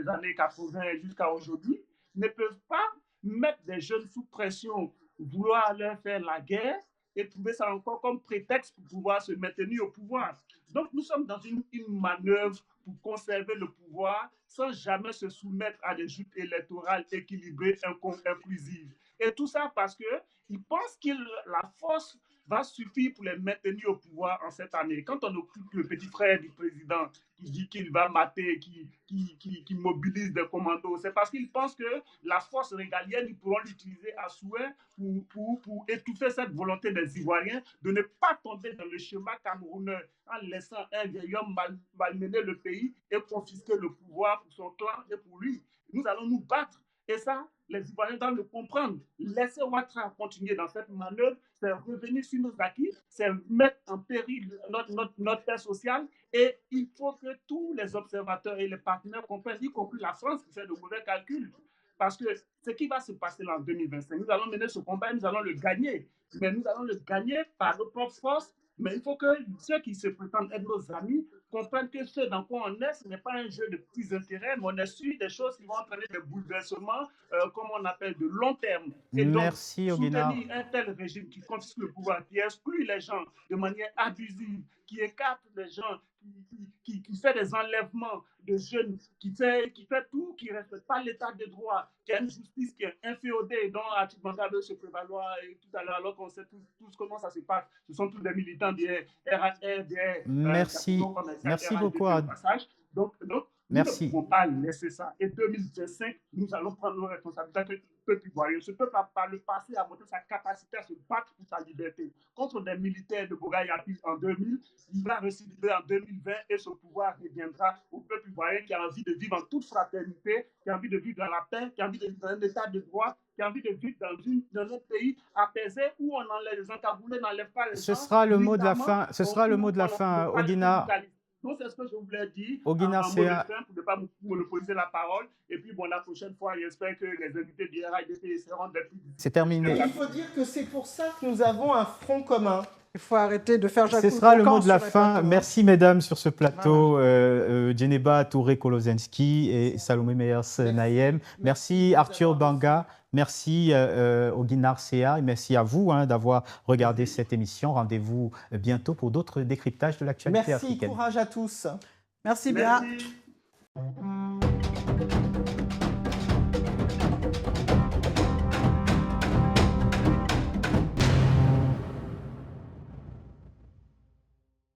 années 80 jusqu'à aujourd'hui, ne peuvent pas mettre des jeunes sous pression, vouloir leur faire la guerre et trouver ça encore comme prétexte pour pouvoir se maintenir au pouvoir. Donc, nous sommes dans une manœuvre pour conserver le pouvoir sans jamais se soumettre à des joutes électorales équilibrées, inclusives. Et tout ça parce qu'ils pensent que la force va suffire pour les maintenir au pouvoir en cette année. Quand on occupe le petit frère du président qui dit qu'il va mater, qui mobilise des commandos, c'est parce qu'ils pensent que la force régalienne, ils pourront l'utiliser à souhait pour étouffer cette volonté des Ivoiriens de ne pas tomber dans le schéma camerounais en laissant un vieil homme malmener le pays et confisquer le pouvoir pour son clan et pour lui. Nous allons nous battre. Et ça, les Ivoiriens doivent le comprendre. Laisser Ouattara continuer dans cette manœuvre, c'est revenir sur nos acquis, c'est mettre en péril notre paix sociale. Et il faut que tous les observateurs et les partenaires comprennent, y compris la France qui fait de mauvais calculs. Parce que ce qui va se passer là en 2025, nous allons mener ce combat et nous allons le gagner. Mais nous allons le gagner par nos propres forces. Mais il faut que ceux qui se prétendent être nos amis comprennent que ce dans quoi on est, ce n'est pas un jeu de petits intérêts, mais on est sur des choses qui vont entraîner des bouleversements, comme on appelle de long terme. Et merci, donc, Ogina. soutenir un tel régime qui confisque le pouvoir, qui exclut les gens de manière abusive, qui écarte les gens qui fait des enlèvements de jeunes, qui fait tout, qui ne respecte pas l'état de droit, qui a une justice qui est inféodée, dont Atik Manga veut se prévaloir tout à l'heure, alors qu'on sait tous comment ça se passe. Ce sont tous des militants des RHR, des merci beaucoup. Donc, nous ne pouvons pas laisser ça. Et 2025, nous allons prendre nos responsabilités. Le peuple ivoirien, ce peuple, par le passé, a montré sa capacité à se battre pour sa liberté. Contre des militaires de Boga Yapi en 2000, il va récidiver en 2020 et ce pouvoir reviendra au peuple ivoirien qui a envie de vivre en toute fraternité, qui a envie de vivre dans la paix, qui a envie de vivre dans un état de droit, qui a envie de vivre dans un pays apaisé où on enlève les encagoulés, n'enlève pas les gens. Ce sera le mot de la fin. Ce sera le mot de la fin, Ogina. Donc, c'est ce que je voulais dire. Ogina, pour ne pas monopoliser la parole. Et puis, bon, la prochaine fois, j'espère que les invités du RHDP seront des plus... C'est terminé. Il faut dire que c'est pour ça que nous avons un front commun. Il faut arrêter de faire Jacques. Ce sera le mot de la fin. Merci, mesdames, sur ce plateau. Voilà. Djeneba Touré-Kolozensky et Salomé Meyers-Nayem. Merci, Arthur Banga. Merci, Oginar Sea. Et merci à vous d'avoir regardé cette émission. Rendez-vous bientôt pour d'autres décryptages de l'actualité africaine. Merci, courage à tous. Merci bien. Merci.